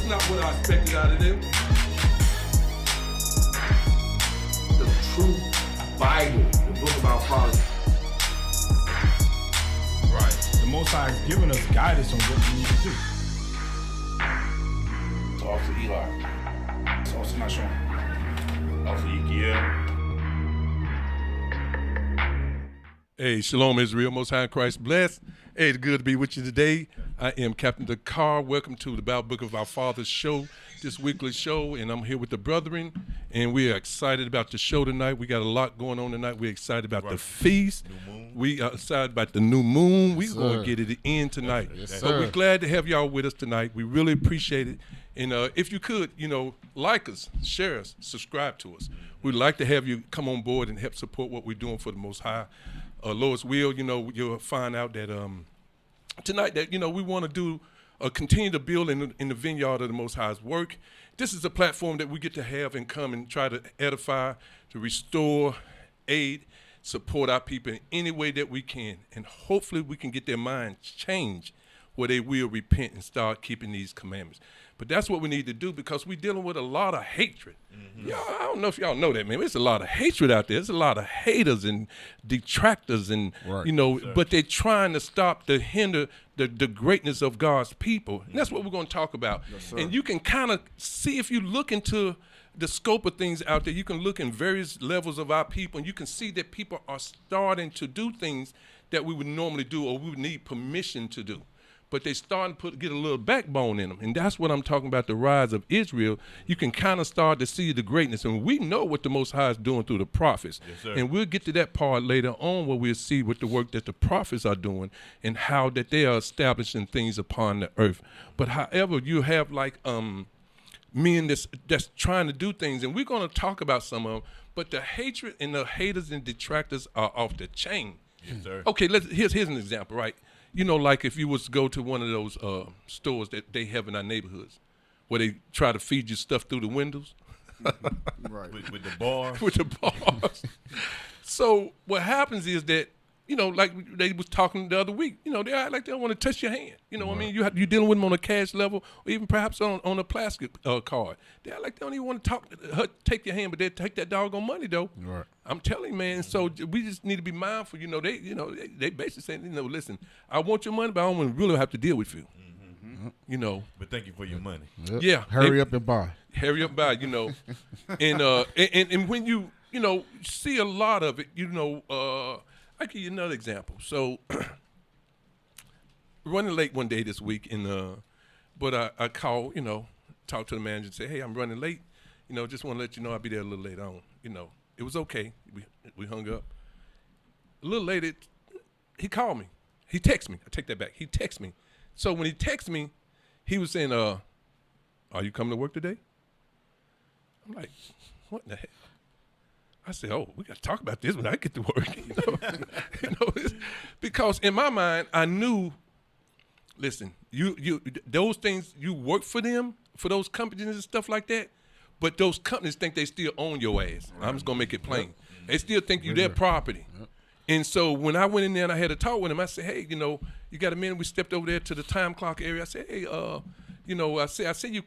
not what I expected out of them. The true Bible, the book of our fathers. Right. The Most High has given us guidance on what we need to do. Talk to Eli. Talk to Nahshon. Talk to Ezekiel. Hey, shalom Israel, Most High in Christ bless. Hey, it's good to be with you today. I am Captain Dakar. Welcome to the About Book of Our Fathers show, this weekly show, and I'm here with the brethren, and we are excited about the show tonight. We got a lot going on tonight. We're excited about the feast. We are excited about the new moon. We're going to get it in tonight. Yes, but we're glad to have y'all with us tonight. We really appreciate it. And if you could, like us, share us, subscribe to us. We'd like to have you come on board and help support what we're doing for the Most High. Lord's will, you'll find out that tonight that, we want to do, continue to build in the vineyard of the Most High's work. This is a platform that we get to have and come and try to edify, to restore, aid, support our people in any way that we can. And hopefully we can get their minds changed where they will repent and start keeping these commandments. But that's what we need to do because we're dealing with a lot of hatred. Mm-hmm. Y'all, I don't know if y'all know that, man. There's a lot of hatred out there. There's a lot of haters and detractors and, but they're trying to stop the hinder the greatness of God's people. And that's what we're going to talk about. Yes, and you can kind of see if you look into the scope of things out there, you can look in various levels of our people and you can see that people are starting to do things that we would normally do or we would need permission to do. But they starting to get a little backbone in them. And that's what I'm talking about, the rise of Israel. You can kind of start to see the greatness. And we know what the Most High is doing through the prophets. Yes, and we'll get to that part later on where we'll see what the work that the prophets are doing and how that they are establishing things upon the earth. But however, you have like men that's trying to do things. And we're going to talk about some of them. But the hatred and the haters and detractors are off the chain. Yes, sir. Okay, here's an example, right? Like if you was to go to one of those stores that they have in our neighborhoods where they try to feed you stuff through the windows. Right. With the bars. With the bars. So what happens is that, like they was talking the other week, they act like they don't want to touch your hand. What I mean? You're dealing with them on a cash level or even perhaps on a plastic card. They act like they don't even want to take your hand, but they take that doggone money though. Right. I'm telling you, man. So we just need to be mindful. They basically saying, listen, I want your money, but I don't really have to deal with you. Mm-hmm. But thank you for your mone. Yep. Yeah. Hurry up and buy. Hurry up and buy. And when you see a lot of it, I'll give you another example. So running late one day this week, but I called, talked to the manager and said, hey, I'm running late. Just want to let you know I'll be there a little later on. It was okay. We hung up. A little later, he called me. He texted me. I take that back. He texted me. So when he texted me, he was saying, are you coming to work today? I'm like, what in the heck? I said, oh, we got to talk about this when I get to work. Because in my mind, I knew, listen, you those things, you work for them, for those companies and stuff like that, but those companies think they still own your ass. Right. I'm just going to make it plain. Yep. They still think you're their property. Yep. And so when I went in there and I had a talk with him, I said, hey, you got a minute? We stepped over there to the time clock area. I said, hey, I said you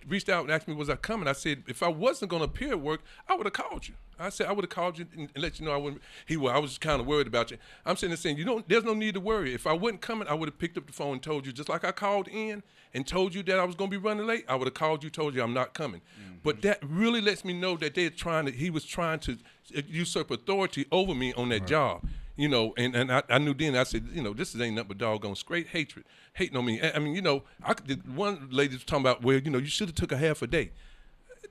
reached out and asked me, was I coming? I said, if I wasn't going to appear at work, I would have called you. I said, I would have called you and let you know I wouldn't. I was just kind of worried about you. I'm sitting there saying, there's no need to worry. If I wasn't coming, I would have picked up the phone and told you, just like I called in and told you that I was going to be running late, I would have called you, told you I'm not coming. Mm-hmm. But that really lets me know that he was trying to usurp authority over me on that job. And I knew then, I said, this ain't nothing but doggone straight hatred, hating on me. I mean, one lady was talking about, well, you should have took a half a day.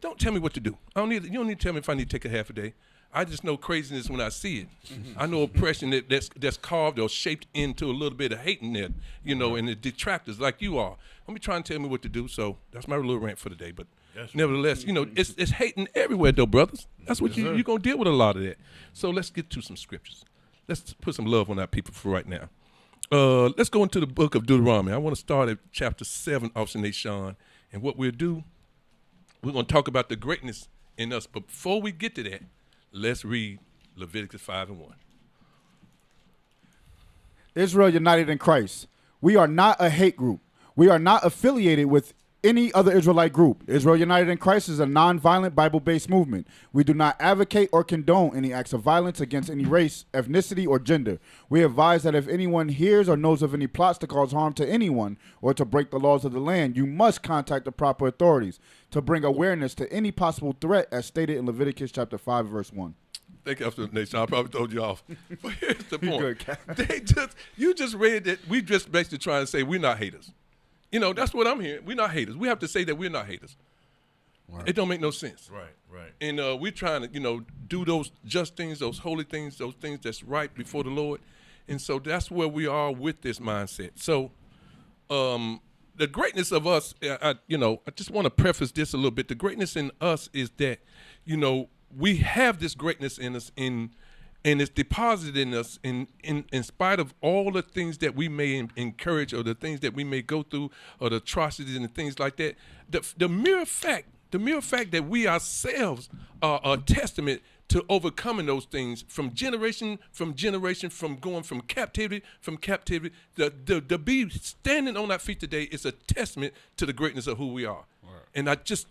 Don't tell me what to do. You don't need to tell me if I need to take a half a day. I just know craziness when I see it. Mm-hmm. I know oppression that's carved or shaped into a little bit of hate in there, and the detractors like you are. Don't be trying to tell me what to do. So that's my little rant for the day. But nevertheless, it's hating everywhere though, brothers. That's what you're going to deal with a lot of that. So let's get to some scriptures. Let's put some love on our people for right now. Let's go into the book of Deuteronomy. I want to start at chapter 7, Officer Nahshon. And what we'll do, we're going to talk about the greatness in us. But before we get to that, let's read Leviticus 5:1. Israel united in Christ. We are not a hate group. We are not affiliated with any other Israelite group. Israel United in Christ is a non-violent Bible-based movement. We do not advocate or condone any acts of violence against any race, ethnicity, or gender. We advise that if anyone hears or knows of any plots to cause harm to anyone or to break the laws of the land, you must contact the proper authorities to bring awareness to any possible threat as stated in Leviticus chapter 5, verse 1. Thank you, explanation. I probably told you off. But here's the point. Good, You just read that. We just basically trying to say we're not haters. You know, that's what I'm hearing. We're not haters. We have to say that we're not haters. Right. It don't make no sense. Right. And we're trying to, do those just things, those holy things, those things that's right before the Lord. And so that's where we are with this mindset. So the greatness of us, I just want to preface this a little bit. The greatness in us is that, we have this greatness in us and it's deposited in us in spite of all the things that we may encourage or the things that we may go through or the atrocities and things like that. The mere fact that we ourselves are a testament to overcoming those things from generation, from going from captivity, to be standing on our feet today is a testament to the greatness of who we are. And I just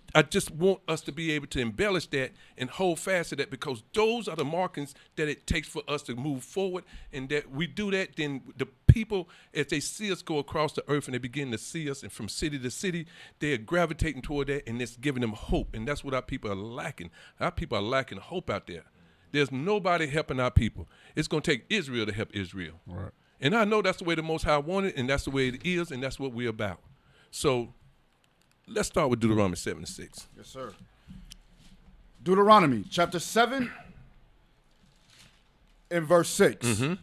want us to be able to embellish that and hold fast to that, because those are the markings that it takes for us to move forward. And that we do that, then the people, as they see us go across the earth and they begin to see us and from city to city, they're gravitating toward that, and it's giving them hope. And that's what our people are lacking. Our people are lacking hope out there. There's nobody helping our people. It's going to take Israel to help Israel. Right. And I know that's the way the Most High wanted, and that's the way it is, and that's what we're about. So let's start with Deuteronomy 7:6. Yes, sir. Deuteronomy chapter 7 and verse 6. Mm-hmm.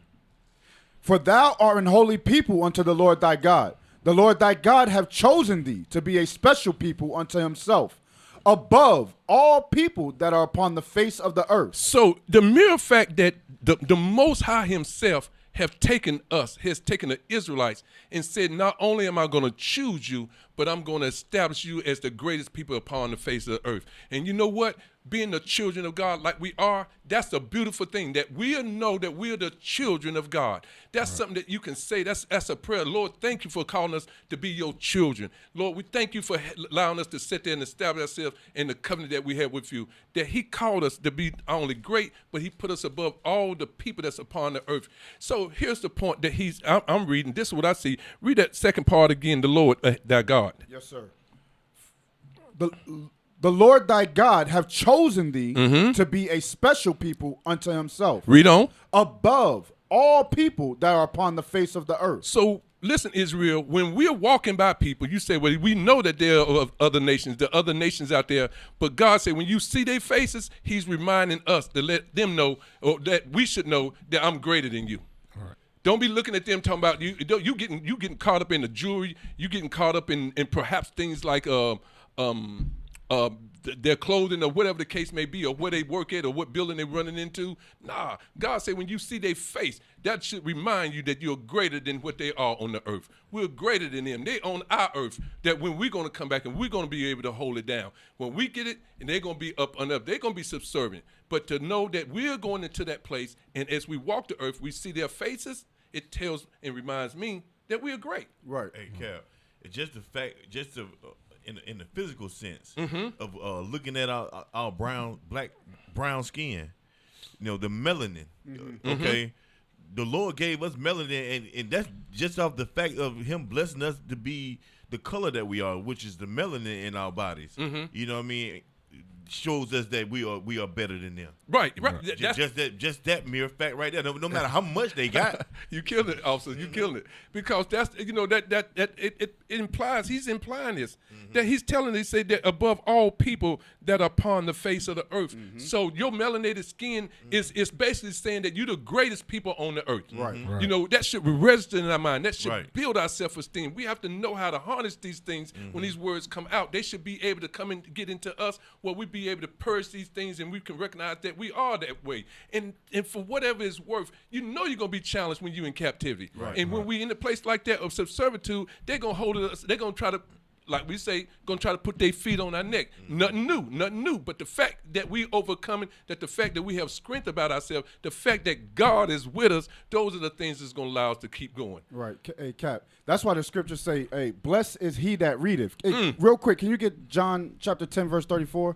For thou art an holy people unto the Lord thy God. The Lord thy God have chosen thee to be a special people unto himself, above all people that are upon the face of the earth. So the mere fact that the Most High himself has taken the Israelites and said, not only am I going to choose you, but I'm going to establish you as the greatest people upon the face of the earth. And you know what? Being the children of God like we are, that's a beautiful thing, that we know that we are the children of God. That's something that you can say. That's a prayer. Lord, thank you for calling us to be your children. Lord, we thank you for allowing us to sit there and establish ourselves in the covenant that we have with you, that he called us to be not only great, but he put us above all the people that's upon the earth. So here's the point that I'm reading. This is what I see. Read that second part again, the Lord, thy God. Yes, sir. The Lord thy God have chosen thee to be a special people unto himself. Read on. Above all people that are upon the face of the earth. So listen, Israel, when we're walking by people, you say, well, we know that there are other nations, there are other nations out there. But God said, when you see their faces, he's reminding us to let them know, or that we should know, that I'm greater than you. All right. Don't be looking at them talking about you getting caught up in the jewelry, you getting caught up in perhaps things like their clothing or whatever the case may be, or where they work at or what building they're running into. Nah, God said when you see their face, that should remind you that you're greater than what they are on the earth. We're greater than them. They on our earth, that when we're going to come back and we're going to be able to hold it down. When we get it, and they're going to be up and up, they're going to be subservient. But to know that we're going into that place, and as we walk the earth, we see their faces, it tells and reminds me that we are great. Right. Hey, Cal, it's just the fact, in the physical sense of looking at our brown skin, the melanin. Okay, the Lord gave us melanin, and that's just off the fact of him blessing us to be the color that we are, which is the melanin in our bodies. You know what I mean? Shows us that we are better than them. Right. Just that mere fact right there. No matter how much they got, you killed it, officer. You killed it, because that's it implies, he's implying this, that he's telling, he said that above all people that are upon the face of the earth. So your melanated skin is basically saying that you're the greatest people on the earth. Right. That should be registered in our mind. That should build our self-esteem. We have to know how to harness these things when these words come out. They should be able to come and get into us where we be able to purge these things, and we can recognize that we are that way. And for whatever it's worth, you're going to be challenged when you're in captivity. When we in a place like that of servitude, they're going to hold us, they're going to try to like we say, gonna try to put their feet on our neck. Nothing new. But the fact that we overcoming, that the fact that we have strength about ourselves, the fact that God is with us, those are the things that's gonna allow us to keep going. Right. Hey, Cap. That's why the scriptures say, hey, blessed is he that readeth. Hey, real quick, can you get John chapter 10, verse 34?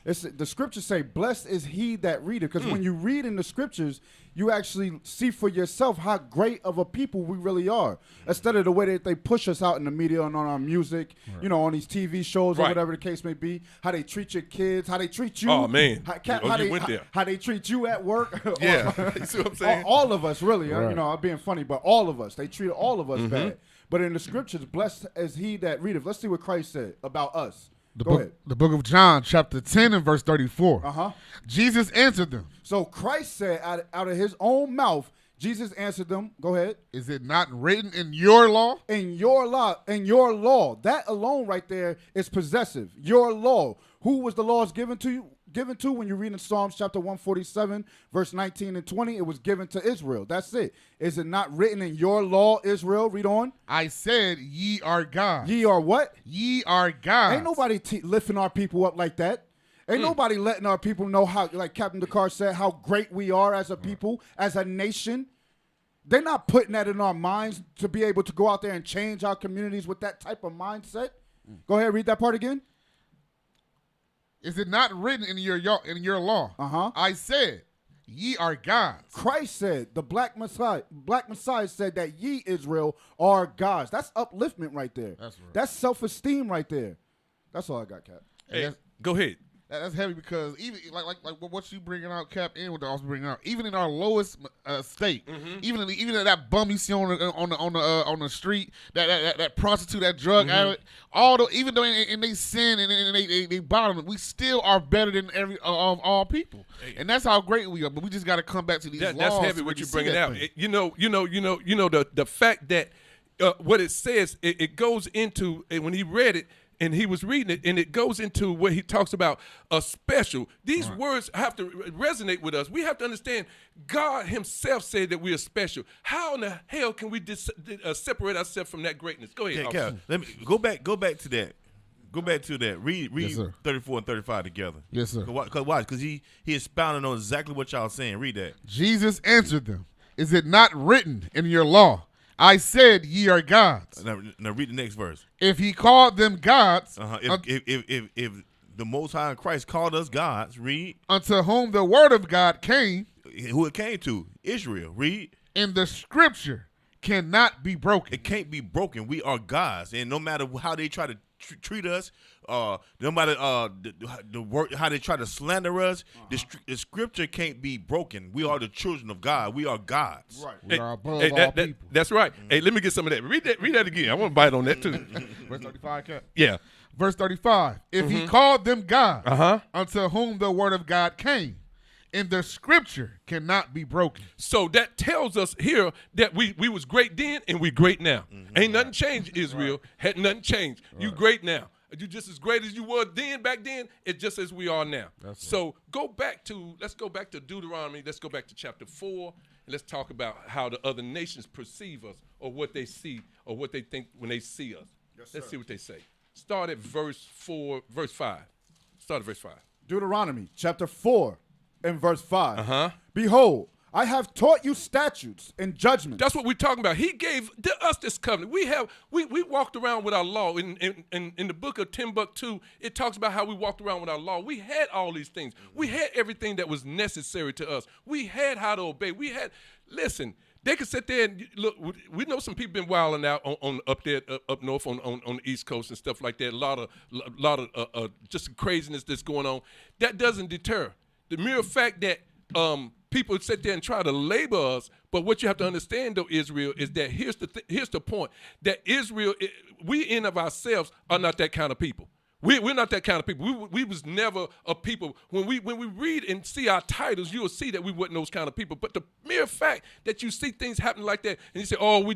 The scriptures say, blessed is he that readeth. Because when you read in the scriptures, you actually see for yourself how great of a people we really are. Instead of the way that they push us out in the media and on our music, you know, on these TV shows or whatever the case may be, how they treat your kids, how they treat you. Oh, man. How they treat you at work. Yeah. You see what I'm saying? All of us, really. You know, I'm being funny, but all of us. They treat all of us bad. But in the scriptures, blessed is he that readeth. Let's see what Christ said about us. Go ahead. The book of John, chapter 10 and verse 34. Uh-huh. Jesus answered them. So Christ said out of his own mouth, Jesus answered them. Go ahead. Is it not written in your law? In your law. That alone right there is possessive. Your law. Who was the laws given to you? Given to when you read in Psalms chapter 147, verse 19 and 20, it was given to Israel. That's it. Is it not written in your law, Israel? Read on. I said, ye are gods. Ye are what? Ye are gods. Ain't nobody lifting our people up like that. Ain't nobody letting our people know how, like Captain Descartes said, how great we are as a people, as a nation. They're not putting that in our minds to be able to go out there and change our communities with that type of mindset. Go ahead, read that part again. Is it not written in your law? Uh-huh. I said, ye are gods. Christ said, the black Messiah said that ye, Israel, are gods. That's upliftment right there. That's right. That's self-esteem right there. That's all I got, Cap. Hey, go ahead. That's heavy because even like what you bringing out, Cap, and what they're also bringing out, even in our lowest state, even in that bum you see on the street, that prostitute, that drug addict, even though in they sin and they bottom, we still are better than of all people, and that's how great we are. But we just got to come back to these laws. That's heavy what you're bringing out. The fact that what it says, it goes into, and when he read it. And he was reading it, and it goes into where he talks about a special. These words have to resonate with us. We have to understand God himself said that we are special. How in the hell can we separate ourselves from that greatness? Go ahead. Cal, let me go back to that. Go back to that. Read Yes, 34 and 35 together. Yes, sir. Because he expounded on exactly what y'all saying. Read that. Jesus answered them, is it not written in your law? I said, ye are gods. Now read the next verse. If he called them gods, If the Most High in Christ called us gods, read. Unto whom the word of God came. Who it came to, Israel. Read. In the scripture cannot be broken. It can't be broken. We are gods, and no matter how they try to treat us, no matter the word, how they try to slander us, the scripture can't be broken. We are the children of God. We are gods. Right. We are above all people. That's right. Hey, let me get some of that. Read that again. I want to bite on that too. Verse 35, Cap. Yeah. Verse 35. If he called them gods, unto whom the word of God came, and the scripture cannot be broken. So that tells us here that we was great then and we great now. Ain't nothing changed, Israel. Had nothing changed. You great now. You just as great as you were then, back then. It's just as we are now. So let's go back to Deuteronomy. Let's go back to chapter 4, and let's talk about how the other nations perceive us, or what they see, or what they think when they see us. Let's see what they say. Start at verse 5. Start at verse 5. Deuteronomy chapter 4 and verse 5. Behold, I have taught you statutes and judgments. That's what we're talking about. He gave us this covenant. We walked around with our law. In the book of Timbuktu, it talks about how we walked around with our law. We had all these things. We had everything that was necessary to us. We had how to obey. Listen, they could sit there and look. We know some people been wilding out on up there, up north on the East Coast and stuff like that. A lot of just craziness that's going on. That doesn't deter. The mere fact that people sit there and try to label us, but what you have to understand, though, Israel, is that here's the point, that Israel, we in of ourselves are not that kind of people. We're not that kind of people. We was never a people. When we read and see our titles, you will see that we wasn't those kind of people. But the mere fact that you see things happen like that, and you say, "Oh, we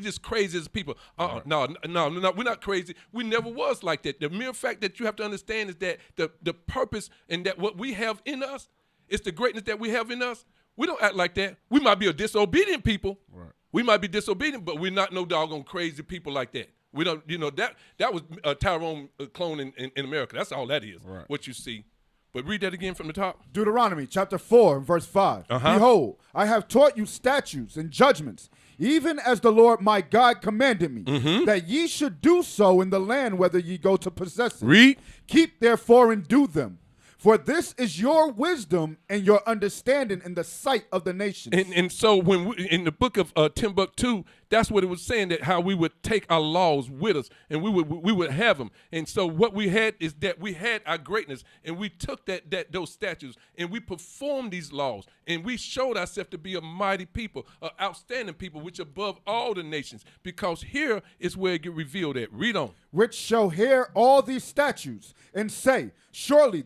just crazy as people." No, we're not crazy. We never was like that. The mere fact that you have to understand is that the purpose and that what we have in us, it's the greatness that we have in us. We don't act like that. We might be a disobedient people. Right. We might be disobedient, but we're not no doggone crazy people like that. We don't, that was Tyrone clone in America. That's all that is. Right. What you see. But read that again from the top. Deuteronomy chapter 4, verse 5. Behold, I have taught you statutes and judgments, even as the Lord my God commanded me, that ye should do so in the land whether ye go to possess it. Read. Keep therefore and do them. For this is your wisdom and your understanding in the sight of the nations. And so when in the book of Timbuktu, that's what it was saying, that how we would take our laws with us and we would have them. And so what we had is that we had our greatness, and we took those statutes and we performed these laws, and we showed ourselves to be a mighty people, an outstanding people, which above all the nations, because here is where it get revealed at. Read on. Which shall hear all these statutes and say, surely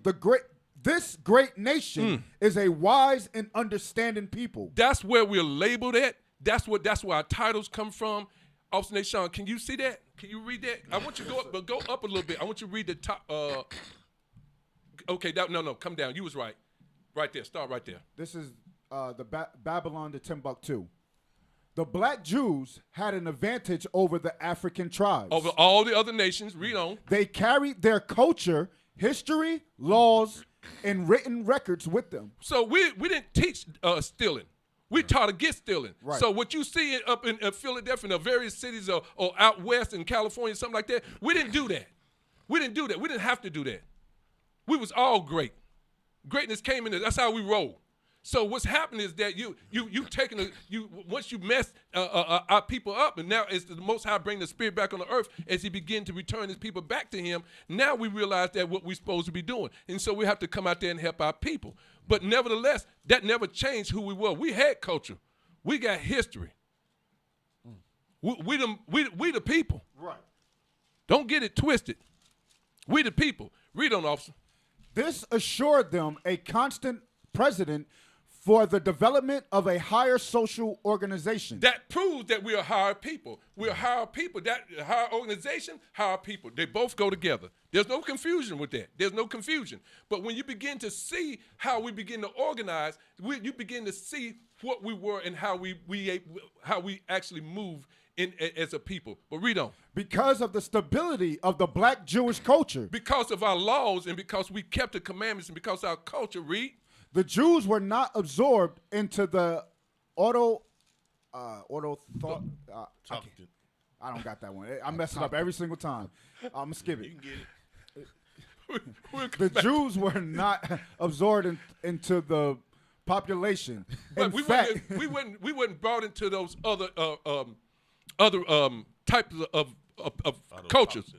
this great nation is a wise and understanding people. That's where we're labeled at. That's where our titles come from. Officer Nahshon, can you see that? Can you read that? I want you to go up a little bit. I want you to read the top. Okay, no, come down. You was right. Right there. Start right there. This is Babylon to Timbuktu. The black Jews had an advantage over the African tribes. Over all the other nations. Read on. They carried their culture, history, laws, and written records with them. So we didn't teach stealing. We taught against stealing. Right. So what you see up in Philadelphia and the various cities or out west in California, something like that, we didn't do that. We didn't do that. We didn't have to do that. We was all great. Greatness came in there. That's how we roll. So what's happening is that you've taken once you mess our people up, and now it's the Most High bring the Spirit back on the earth as He begin to return His people back to Him. Now we realize that what we're supposed to be doing, and so we have to come out there and help our people. But nevertheless, that never changed who we were. We had culture, we got history. We the people. Right. Don't get it twisted. We the people. Read on, officer. This assured them a constant precedent for the development of a higher social organization. That proves that we are higher people. We're higher people. That higher organization, higher people. They both go together. There's no confusion with that. There's no confusion. But when you begin to see how we begin to organize, you begin to see what we were and how we actually move as a people. But read on. Because of the stability of the black Jewish culture. Because of our laws and because we kept the commandments and because our culture, read. The Jews were not absorbed into the auto thought. I don't got that one. I mess it up every single time. I'm gonna skip it. You can get it. The Jews were not absorbed into the population. But we weren't brought into those other types of cultures.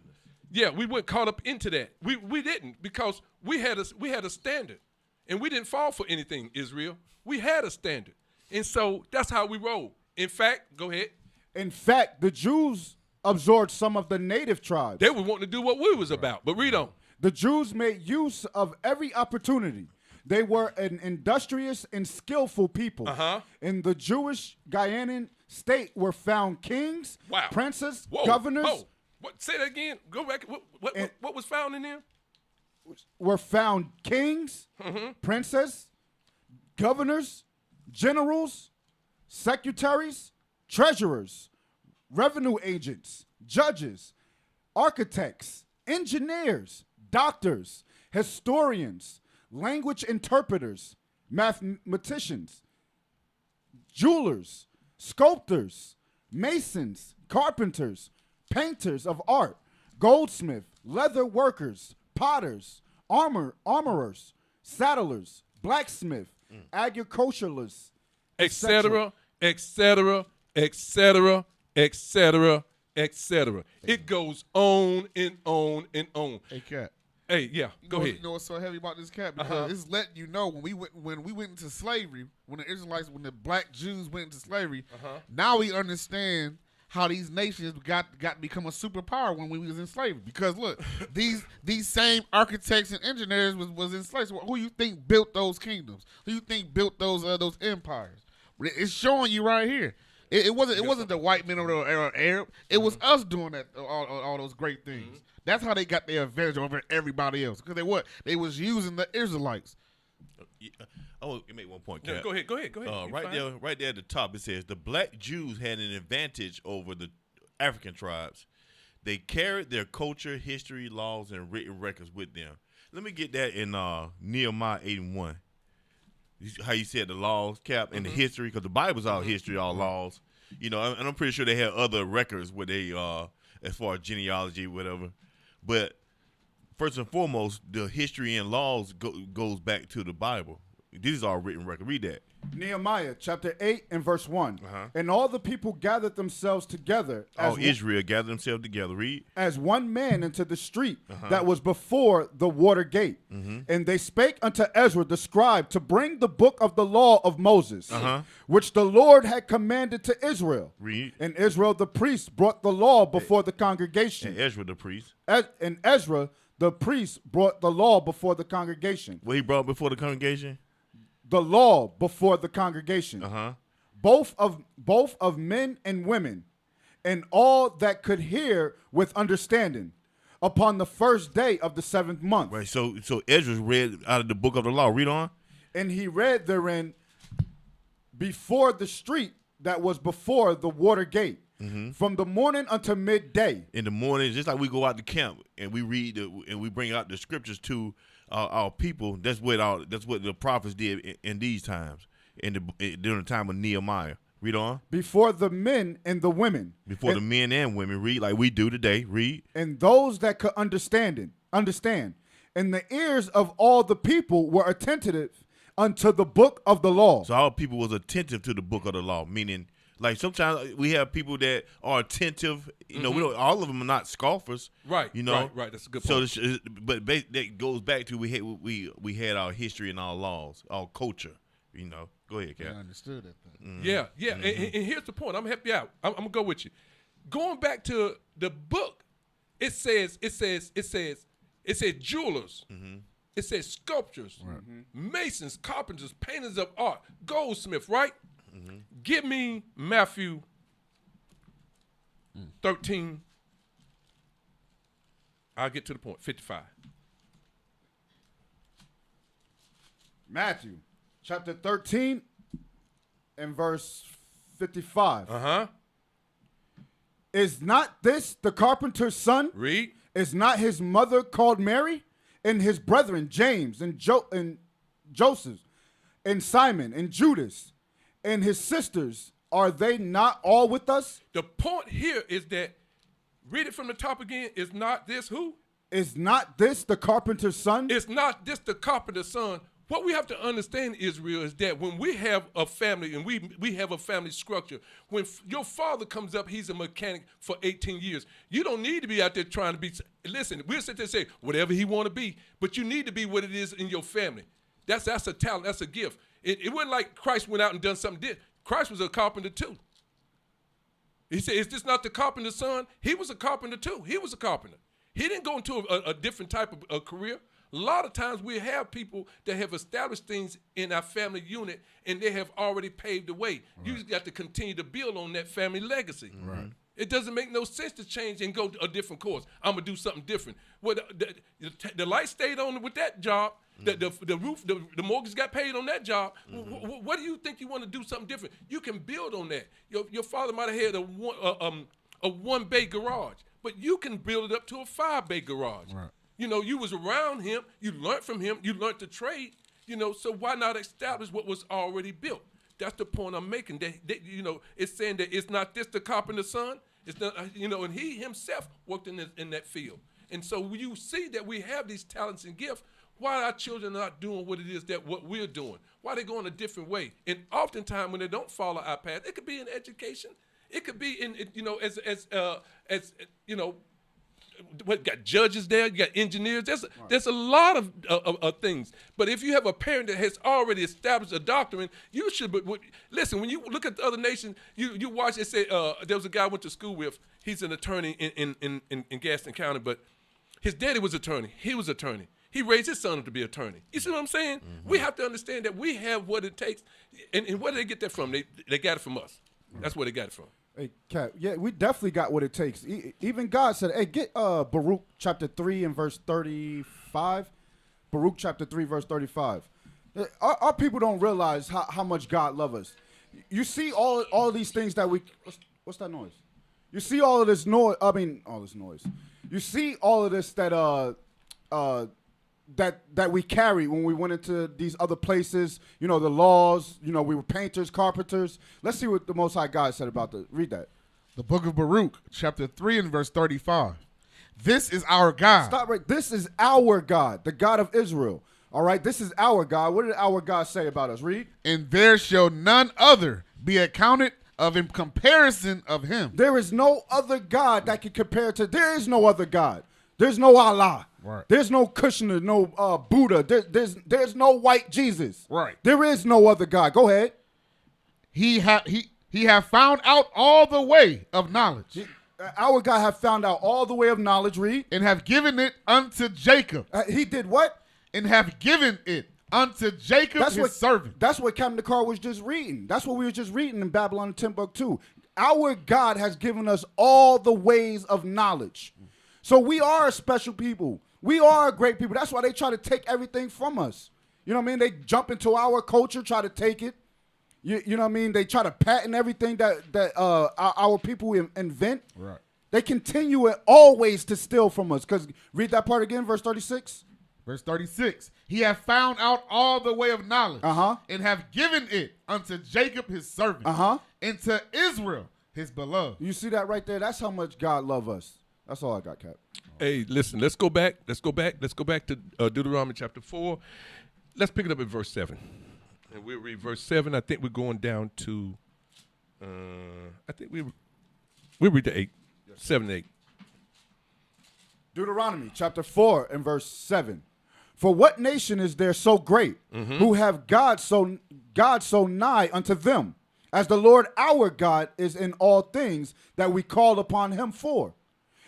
Yeah, we weren't caught up into that. We didn't, because we had a standard. And we didn't fall for anything, Israel. We had a standard. And so that's how we roll. In fact, go ahead. In fact, the Jews absorbed some of the native tribes. They were wanting to do what we was about. But read on. The Jews made use of every opportunity. They were an industrious and skillful people. In the Jewish Guyanan state were found kings, princes, governors. Whoa. What? Say that again. Go back. What was found in there? Were found kings, princes, governors, generals, secretaries, treasurers, revenue agents, judges, architects, engineers, doctors, historians, language interpreters, mathematicians, jewelers, sculptors, masons, carpenters, painters of art, goldsmith, leather workers, potters, armorers, saddlers, blacksmith, agriculturalists, etc., etc., etc., etc., etc. It goes on and on and on. Hey, Cap. Hey, yeah, go ahead. You know what's so heavy about this, Cap? Because it's letting you know when we went into slavery, when the Israelites, when the black Jews went into slavery, now we understand how these nations got to become a superpower when we was in slavery. Because look, these same architects and engineers was in slavery. So who you think built those kingdoms? Who you think built those empires? It's showing you right here. It wasn't the white men or Arab. It was us doing that all those great things. That's how they got their advantage over everybody else. Because they was using the Israelites. I want to make one point, Cap. Go ahead. Right there at the top, it says the black Jews had an advantage over the African tribes. They carried their culture, history, laws, and written records with them. Let me get that in Nehemiah 8:1. How you said the laws, Cap, and the history, because the Bible's all history, all laws. You know, and I'm pretty sure they had other records where they, as far as genealogy, whatever. But first and foremost, the history and laws goes back to the Bible. This is all written record. Read that. Nehemiah chapter 8 and verse 1. Uh-huh. And all the people gathered themselves together. All Israel gathered themselves together. Read. As one man into the street that was before the water gate. And they spake unto Ezra the scribe to bring the book of the law of Moses, which the Lord had commanded to Israel. Read. And Israel the priest brought the law before the congregation. And Ezra the priest. And Ezra the priest brought the law before the congregation. What he brought before the congregation? The law before the congregation. Both of men and women, and all that could hear with understanding, upon the first day of the 7th month. Right. So Ezra read out of the book of the law. Read on. And he read therein before the street that was before the water gate, from the morning until midday. In the morning, just like we go out to camp and we read and we bring out the scriptures to our people. That's what the prophets did in these times, during the time of Nehemiah. Read on. Before the men and the women. Before the men and women. Read like we do today. Read. And those that could understand. And the ears of all the people were attentive unto the book of the law. So all people was attentive to the book of the law, meaning like sometimes we have people that are attentive. You know, we don't. All of them are not scoffers. Right. You know. Right. That's a good point. So, but that goes back to we had our history and our laws, our culture. You know. Go ahead, Cap. I understood that thing. Yeah. And here's the point. I'm gonna help you out. I'm gonna go with you. Going back to the book, it says jewelers. It says sculptors, masons, carpenters, painters of art, goldsmith, right? Give me Matthew 13. I'll get to the point. 55. Matthew chapter 13 and verse 55. Is not this the carpenter's son? Read. Is not his mother called Mary? And his brethren James and Joseph and Simon and Judas and his sisters, are they not all with us? The point here is that, read it from the top again, is not this who? Is not this the carpenter's son? It's not this the carpenter's son. What we have to understand, Israel, is that when we have a family and we have a family structure, when your father comes up, he's a mechanic for 18 years. You don't need to be out there trying to be. Listen, we'll sit there and say whatever he want to be, but you need to be what it is in your family. That's a talent. That's a gift. It wasn't like Christ went out and done something different. Christ was a carpenter too. He said, "Is this not the carpenter's son?" He was a carpenter too. He was a carpenter. He didn't go into a different type of a career. A lot of times we have people that have established things in our family unit and they have already paved the way. Right. You just got to continue to build on that family legacy. Right. It doesn't make no sense to change and go a different course. I'm going to do something different. Well, the light stayed on with that job. The roof, the mortgage got paid on that job. What do you think you want to do something different? You can build on that. Your father might have had a one-bay garage, but you can build it up to a 5-bay garage. Right. You know, you was around him, you learned from him, you learned to trade, you know, so why not establish what was already built? That's the point I'm making. That you know, it's saying that it's not this the carpenter's son, it's not, you know, and he himself worked in that field. And so when you see that we have these talents and gifts, why our children are not doing what it is that what we're doing? Why are they going a different way? And oftentimes when they don't follow our path, it could be in education, it could be in, you know, as you know, what got judges there, you got engineers. There's a lot of things. But if you have a parent that has already established a doctrine, you should. Listen, when you look at the other nations, you watch. It say there was a guy I went to school with. He's an attorney in Gaston County, but his daddy was attorney. He was attorney. He raised his son up to be attorney. You see what I'm saying? Mm-hmm. We have to understand that we have what it takes. And where did they get that from? They got it from us. That's where they got it from. Hey, Cap, yeah, we definitely got what it takes. Even God said, hey, get Baruch chapter 3 and verse 35. Baruch chapter 3, verse 35. Our people don't realize how much God loves us. You see all these things that we... What's that noise? You see all of this noise. I mean, all this noise. You see all of this that that we carry when we went into these other places. You know, the laws. You know, we were painters, carpenters. Let's see what the Most High God said about the. Read that. The book of Baruch, chapter 3 and verse 35. This is our God. Stop right. This is our God, the God of Israel. All right, this is our God. What did our God say about us? Read. And there shall none other be accounted of in comparison of him. There is no other God that can compare to. There is no other God. There's no Allah. Right. There's no Kushner, no Buddha. There's no white Jesus. Right. There is no other God. Go ahead. He have found out all the way of knowledge. Our God have found out all the way of knowledge. Read. And have given it unto Jacob. He did what? And have given it unto Jacob his servant. That's what Captain Dakar was just reading. That's what we were just reading in Babylon and Timbuktu. Our God has given us all the ways of knowledge. So we are a special people. We are a great people. That's why they try to take everything from us. You know what I mean? They jump into our culture, try to take it. You know what I mean? They try to patent everything that our people invent. Right. They continue it always to steal from us. Because read that part again, verse 36. Verse 36. He hath found out all the way of knowledge. And have given it unto Jacob his servant. And to Israel his beloved. You see that right there? That's how much God loves us. That's all I got, Cap. Hey, listen, let's go back to Deuteronomy chapter 4. Let's pick it up at verse 7. And we'll read verse 7. I think we're going down to, we'll read the 8, 7 and 8. Deuteronomy chapter 4 and verse 7. For what nation is there so great, who have God so nigh unto them, as the Lord our God is in all things that we call upon him for?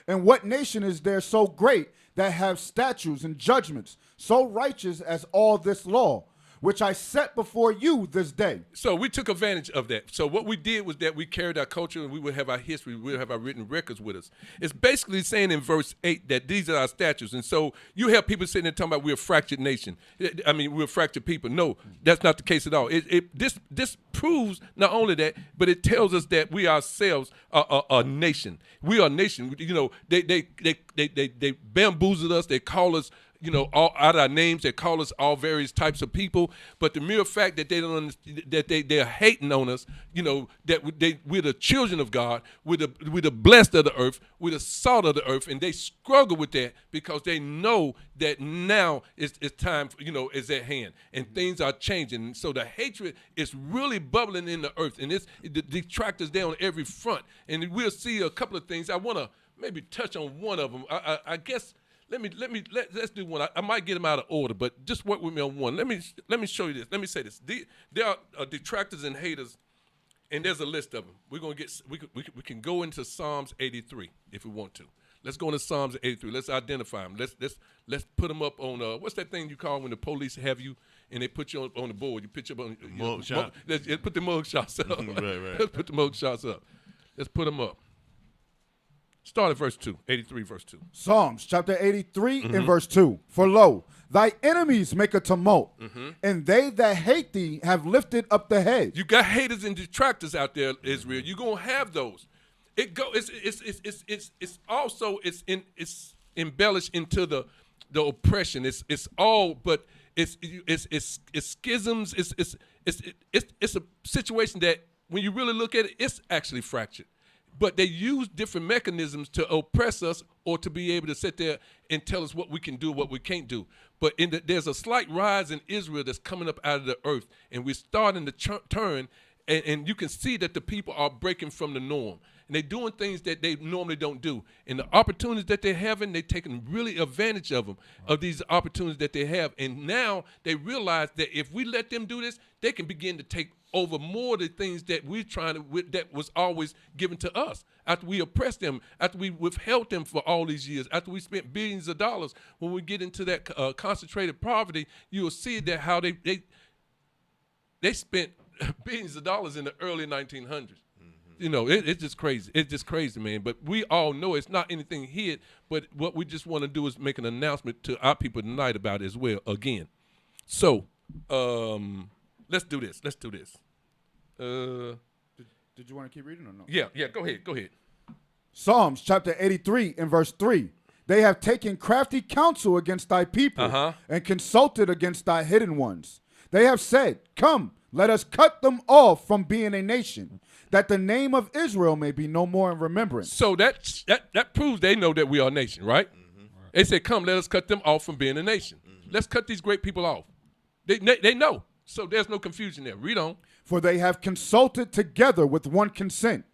And what nation is there so great that have statutes and judgments so righteous as all this law, which I set before you this day? So we took advantage of that. So what we did was that we carried our culture and we would have our history, we would have our written records with us. It's basically saying in verse 8 that these are our statutes. And so you have people sitting there talking about we're a fractured nation. I mean, we're a fractured people. No, that's not the case at all. This proves not only that, but it tells us that we ourselves are a nation. We are a nation. You know, they bamboozled us. They call us, you know, all out our names. They call us all various types of people. But the mere fact that they don't understand, that they're hating on us, you know, that we're the children of God, we're the blessed of the earth, we're the salt of the earth, and they struggle with that because they know that now it's time, you know, is at hand, and things are changing. So the hatred is really bubbling in the earth, and the detractors there on every front. And we'll see a couple of things. I want to maybe touch on one of them. I guess. Let's do one. I might get them out of order, but just work with me on one. Let me show you this. Let me say this. There are detractors and haters, and there's a list of them. We can go into Psalms 83 if we want to. Let's go into Psalms 83. Let's identify them. Let's put them up on what's that thing you call when the police have you and they put you on the board? You put you up on mug shot. Let's put the mug shots up. Right. Let's put the mug shots up. Let's put them up. Start at verse 2, 83 verse 2. Psalms chapter 83 and verse 2. For lo, thy enemies make a tumult, and they that hate thee have lifted up the head. You got haters and detractors out there, Israel. You're gonna have those. It's embellished into the oppression. It's all, but it's schisms. It's a situation that when you really look at it, it's actually fractured. But they use different mechanisms to oppress us or to be able to sit there and tell us what we can do, what we can't do. But there's a slight rise in Israel that's coming up out of the earth, and we're starting to turn, and you can see that the people are breaking from the norm. And they're doing things that they normally don't do. And the opportunities that they're having, they're taking really advantage of them, of these opportunities that they have. And now they realize that if we let them do this, they can begin to take over more of the things that we're trying to, that was always given to us. After we oppressed them, after we withheld them for all these years, after we spent billions of dollars, when we get into that concentrated poverty, you'll see that how they spent billions of dollars in the early 1900s. You know, it's just crazy. It's just crazy, man. But we all know it's not anything hid. But what we just want to do is make an announcement to our people tonight about it as well, again. So, let's do this. Let's do this. Did you want to keep reading or no? Yeah, go ahead. Psalms chapter 83 and verse 3. They have taken crafty counsel against thy people and consulted against thy hidden ones. They have said, come, let us cut them off from being a nation, that the name of Israel may be no more in remembrance. So that proves they know that we are a nation, right? They said, come, let us cut them off from being a nation. Let's cut these great people off. They know. So there's no confusion there. Read on. For they have consulted together with one consent.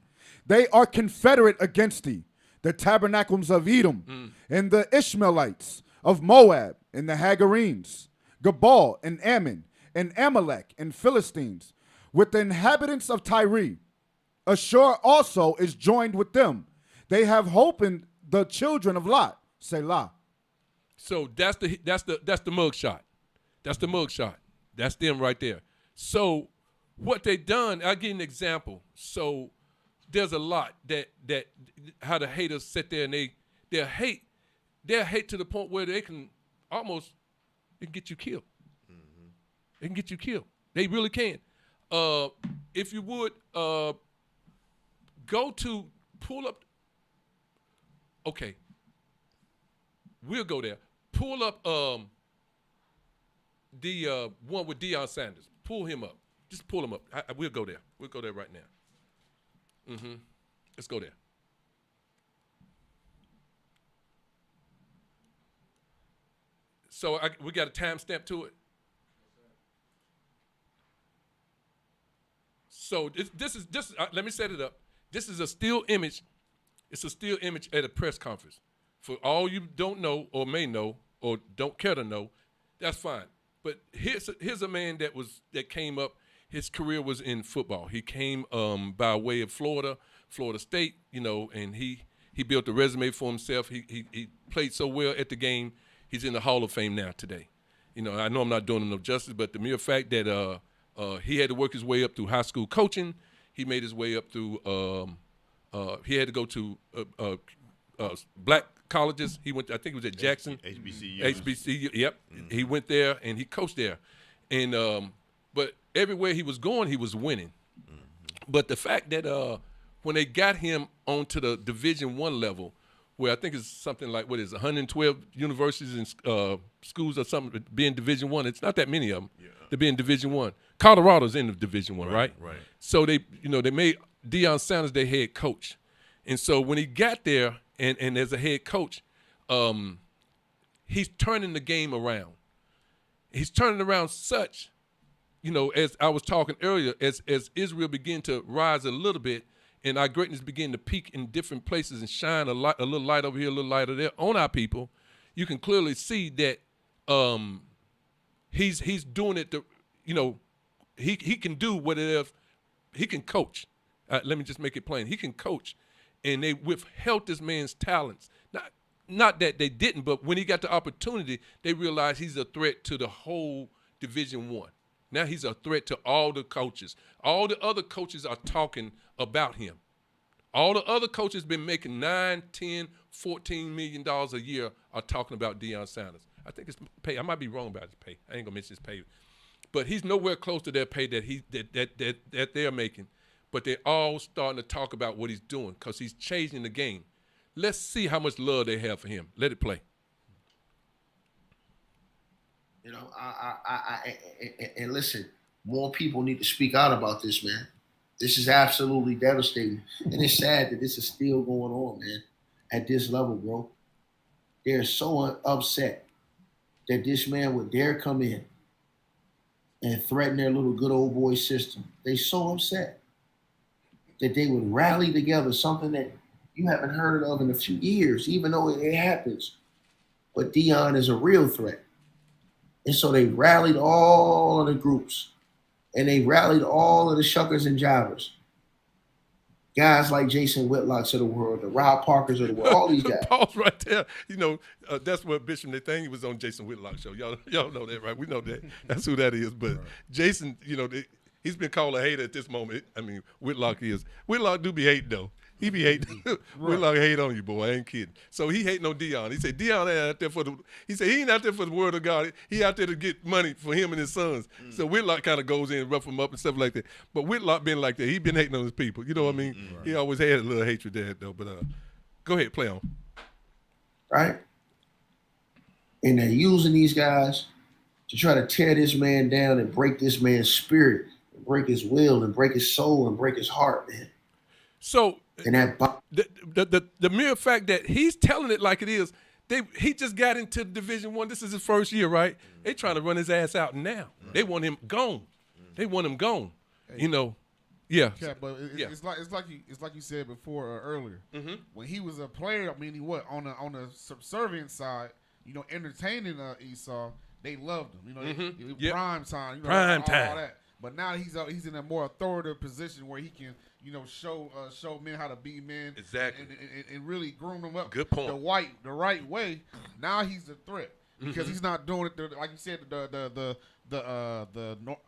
They are confederate against thee, the tabernacles of Edom, and the Ishmaelites of Moab, and the Hagarenes, Gebal and Ammon, and Amalek and Philistines, with the inhabitants of Tyre. Ashur also is joined with them. They have hope in the children of Lot. Selah. So that's the mug shot. That's the mug shot. That's them right there. So what they done, I'll give you an example. So there's a lot that how the haters sit there and they'll hate to the point where they can get you killed. They can get you killed. They really can. If you would pull up. Okay, we'll go there. Pull up the one with Deion Sanders. Pull him up. Just pull him up. We'll go there. We'll go there right now. Let's go there. So we got a timestamp to it. So this is let me set it up. This is a still image. It's a still image at a press conference. For all you don't know or may know or don't care to know, that's fine. But here's a man that came up. His career was in football. He came by way of Florida State, and he built a resume for himself. He played so well at the game. He's in the Hall of Fame now today. I know I'm not doing him no justice, but the mere fact that he had to work his way up through high school coaching, he made his way up through. He had to go to black colleges. He went. I think it was at Jackson. HBCU. Yep. He went there and he coached there, and but everywhere he was going, he was winning. But the fact that when they got him onto the Division I level, where I think it's something like 112 universities and schools or something being Division I. It's not that many of them. Yeah. They're being Division I. Colorado's in the Division I, right? Right. So they made Deion Sanders their head coach, and so when he got there and as a head coach, he's turning the game around. He's turning around such. As I was talking earlier, as Israel began to rise a little bit and our greatness began to peak in different places and shine a little light over here, a little light over there on our people, you can clearly see that he's doing it he can do what it is. He can coach. Let me just make it plain. He can coach. And they withheld this man's talents. Not that they didn't, but when he got the opportunity, they realized he's a threat to the whole Division I. Now he's a threat to all the coaches. All the other coaches are talking about him. All the other coaches been making $9, $10, $14 million a year are talking about Deion Sanders. I think it's pay. I might be wrong about his pay. I ain't gonna mention his pay, but he's nowhere close to their pay that they're making. But they're all starting to talk about what he's doing because he's changing the game. Let's see how much love they have for him. Let it play. And listen, more people need to speak out about this, man. This is absolutely devastating. And it's sad that this is still going on, man, at this level, bro. They're so upset that this man would dare come in and threaten their little good old boy system. They're so upset that they would rally together, something that you haven't heard of in a few years, even though it happens. But Deion is a real threat. And so they rallied all of the groups, and they rallied all of the shuckers and jivers. Guys like Jason Whitlocks of the world, the Rob Parkers of the world, all these guys. Pause right there. That's what Bishop Nathaniel was on Jason Whitlock's show. Y'all know that, right? We know that. That's who that is. But Jason, he's been called a hater at this moment. I mean, Whitlock is. Whitlock do be hating, though. He be hating. Whitlock hate on you, boy. I ain't kidding. So he hating on Deion. He said Deion ain't out there he ain't out there for the word of God. He out there to get money for him and his sons. So Whitlock kind of goes in and rough him up and stuff like that. But Whitlock been like that. He been hating on his people. You know what I mean? He always had a little hatred there, though. But Go ahead, play on. Right? And they're using these guys to try to tear this man down and break this man's spirit, and break his will, and break his soul, and break his heart, man. So And that the mere fact that he's telling it like it is, he just got into Division I. This is his first year, right? They trying to run his ass out now. They want him gone. They want him gone. You know, yeah. Yeah, but it's like you said before earlier. When he was a player, I mean, he on the subservient side, you know, entertaining Esau, they loved him. You know, prime time, you know, prime all time. that. But now he's in a more authoritative position where he can, you know, show men how to be men. Exactly. And really groom them up. Good point. The right way. Now he's a threat because he's not doing it like you said the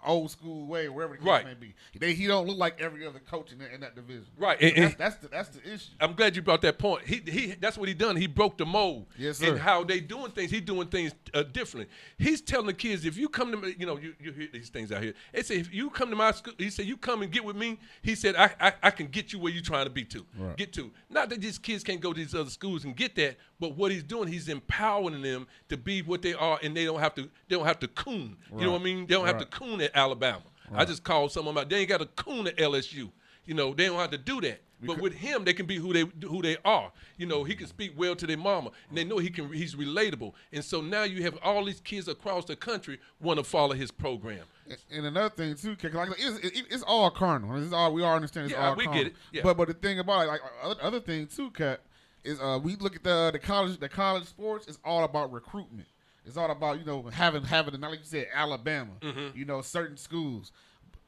old school way, or wherever the case may be. He don't look like every other coach in that division. Right. That's the issue. I'm glad you brought that point. He that's what he done. He broke the mold. Yes, sir. And how they doing things. He doing things differently. He's telling the kids, if you come to me, you know, you hear these things out here. They say, if you come to my school, he said, you come and get with me. He said, I can get you where you're trying to be to. Right. Get to. Not that these kids can't go to these other schools and get that, but what he's doing, he's empowering them to be what they are, and they don't have to coon. Right. You know what I mean? They don't have to coon at Alabama. Right. I just called someone out. They ain't got to coon at LSU. You know, they don't have to do that. But with him, they can be who they are. You know, he can speak well to their mama, and they know he's relatable. And so now you have all these kids across the country want to follow his program. And another thing too, like it's all carnal. It's all we all understand. It's all we carnal. get it. Yeah. But the thing about it, like other thing too, Kat, is we look at the college sports. It's all about recruitment. It's all about, you know, having like you said, Alabama. You know, certain schools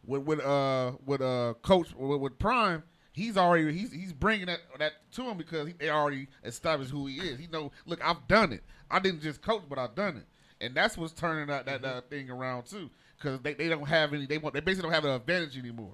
with coach with Prime. He's bringing that to him because they already established who he is. He know, look, I've done it. I didn't just coach, but I've done it, and that's what's turning that thing around too. Because they don't have any. They basically don't have an advantage anymore.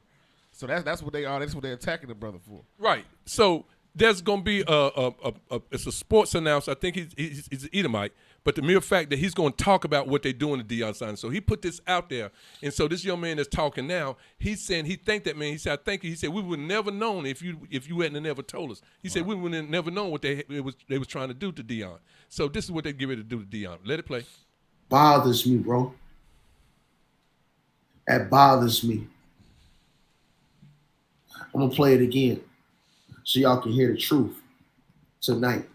So that's what they are. That's what they're attacking the brother for. Right. So there's gonna be it's a sports announcer. I think he's an Edomite. But the mere fact that he's going to talk about what they're doing to Deion Sanders. So he put this out there. And so this young man that's talking now, he's saying he thanked that man. He said, I thank you. He said, we would have never known if you hadn't never told us. He said, we would have never known what they was trying to do to Deion. So this is what they get ready to do to Deion. Let it play. bothers me, bro. That bothers me. I'm going to play it again so y'all can hear the truth tonight.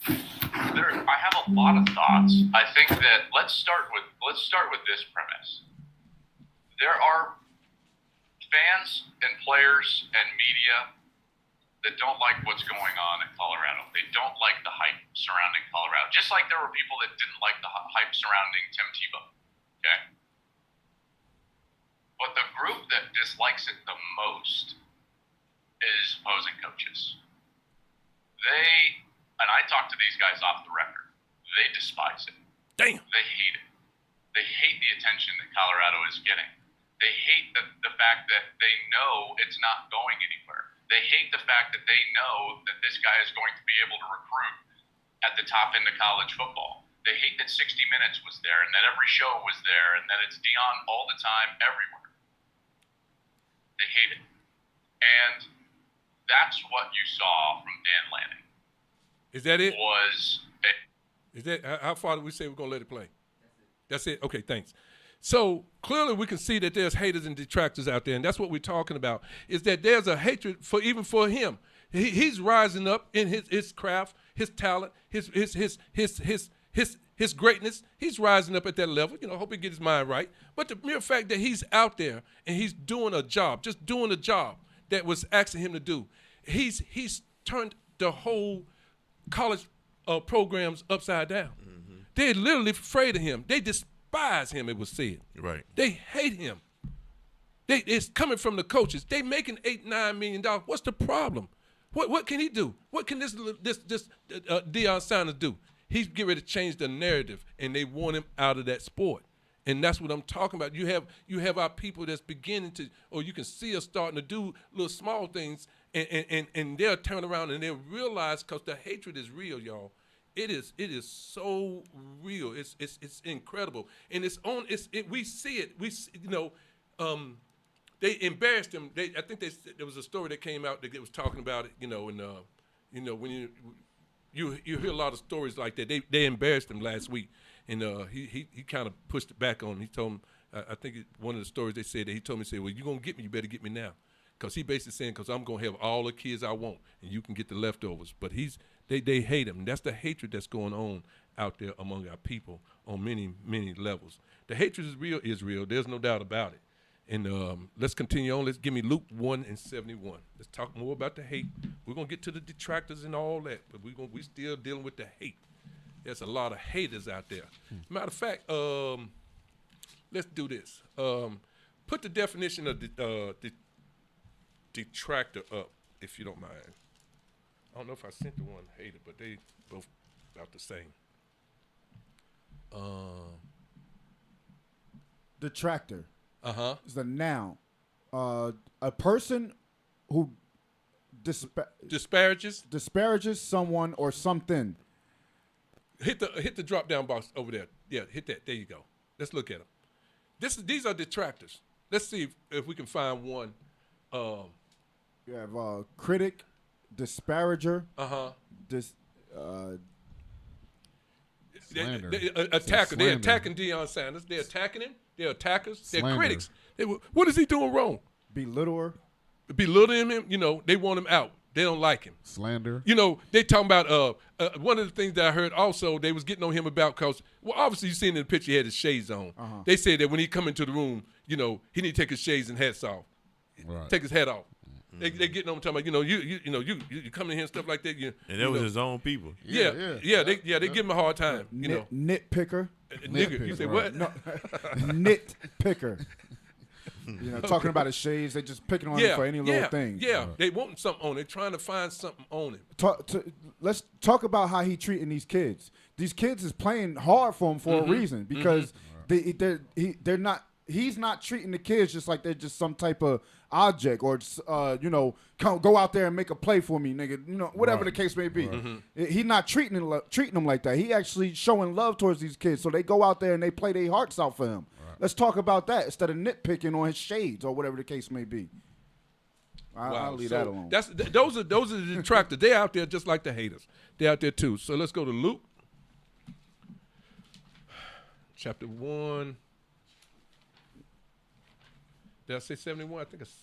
I have a lot of thoughts. I think that let's start with this premise. There are fans and players and media that don't like what's going on in Colorado. They don't like the hype surrounding Colorado. Just like there were people that didn't like the hype surrounding Tim Tebow. Okay? But the group that dislikes it the most is opposing coaches. And I talked to these guys off the record, they despise it. Damn. They hate it. They hate the attention that Colorado is getting. They hate the fact that they know it's not going anywhere. They hate the fact that they know that this guy is going to be able to recruit at the top end of college football. They hate that 60 Minutes was there and that every show was there and that it's Deion all the time everywhere. They hate it. And that's what you saw from Dan Lanning. Is that it? Is that how far did we say we're gonna let it play? That's it. Okay, thanks. So clearly we can see that there's haters and detractors out there, and that's what we're talking about. Is that there's a hatred even for him. He's rising up in his craft, his talent, his greatness. He's rising up at that level. You know, hope he gets his mind right. But the mere fact that he's out there and he's doing a job, just doing a job that was asking him to do, he's turned the whole college programs upside down. Mm-hmm. They're literally afraid of him. They despise him, it was said. Right. They hate him. It's coming from the coaches. They making $8-9 million. What's the problem? What can he do? What can this Deion Sanders do? He's getting ready to change the narrative, and they want him out of that sport. And that's what I'm talking about. You have our people that's beginning to, or you can see us starting to do little small things, and they'll turn around and they'll realize, because the hatred is real, y'all. It is so real. It's incredible, and we see it. They embarrassed him. I think there was a story that came out that was talking about it. You know, when you hear a lot of stories like that. They embarrassed him last week, and he kind of pushed it back on him. He told him, I think one of the stories they said that he told me, well, you gonna get me, you better get me now, because he basically saying, because I'm gonna have all the kids I want, and you can get the leftovers. But they hate him. That's the hatred that's going on out there among our people on many levels. The hatred is real, Israel. There's no doubt about it. And let's continue on. Let's give me Luke 1:71. Let's talk more about the hate. We're going to get to the detractors and all that, but we still dealing with the hate. There's a lot of haters out there. Matter of fact, let's do this. Put the definition of detractor up, if you don't mind. I don't know if I sent the one hater, but they both about the same. Detractor. Is a noun. A person who disparages someone or something. Hit the drop down box over there. Yeah, hit that. There you go. Let's look at them. These are detractors. Let's see if we can find one. You have critic, disparager. Attacker. They're attacking Deion Sanders. They're attacking him. They're attackers. They're critics. What is he doing wrong? Belittler. Belittling him. You know, they want him out. They don't like him. Slander. You know, they talking about one of the things that I heard also, they was getting on him about because, well, obviously you seen in the picture he had his shades on. They said that when he come into the room, you know, he need to take his shades and hats off. Right. Take his hat off. They getting on him talking about, you come in here and stuff like that. And that was his own people. They give him a hard time. Nitpicker. Nigga, you say what? No, nitpicker. You know, talking about his shades, they just picking on him for any little thing. Yeah, they want something on it. They're trying to find something on him. Let's talk about how he treating these kids. These kids is playing hard for him for a reason because they're not. He's not treating the kids just like they're just some type of object or go out there and make a play for me, nigga. You know, whatever the case may be. He's not treating them like that. He actually showing love towards these kids, so they go out there and they play their hearts out for him. Let's talk about that instead of nitpicking on his shades or whatever the case may be. I'll leave that alone. Those are the detractors. They're out there just like the haters. They're out there too. So let's go to Luke, chapter 1. Did I say 71? I think it's.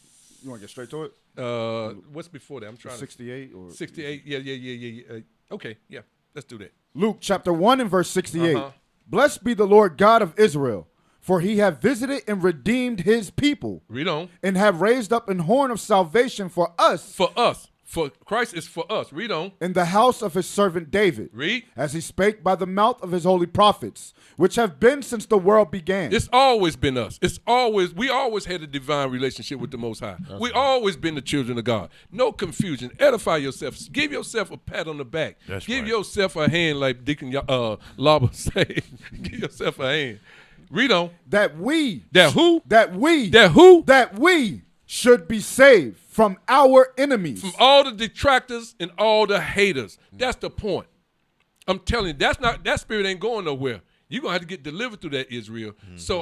You want to get straight to it? What's before that? I'm trying 68 or 68. Yeah. Okay, yeah. Let's do that. Luke chapter 1 and verse 68. Blessed be the Lord God of Israel, for he hath visited and redeemed his people. Read on. And have raised up an horn of salvation for us. For us. For Christ is for us. Read on. In the house of his servant David. Read. As he spake by the mouth of his holy prophets, which have been since the world began. It's always been us. We always had a divine relationship with the Most High. We always been the children of God. No confusion. Edify yourself. Give yourself a pat on the back. Give yourself a hand like Deacon Laba say. Give yourself a hand. Read on. That we. That who? That we. That who? That we should be saved from our enemies. From all the detractors and all the haters. That's the point. I'm telling you, that spirit ain't going nowhere. You're gonna have to get delivered through that, Israel. So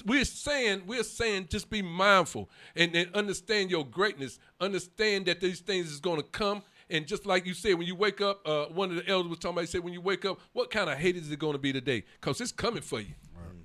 we're saying just be mindful and understand your greatness. Understand that these things is gonna come. And just like you said, when you wake up, one of the elders was talking about, he said, when you wake up, what kind of hate is it gonna be today? Because it's coming for you.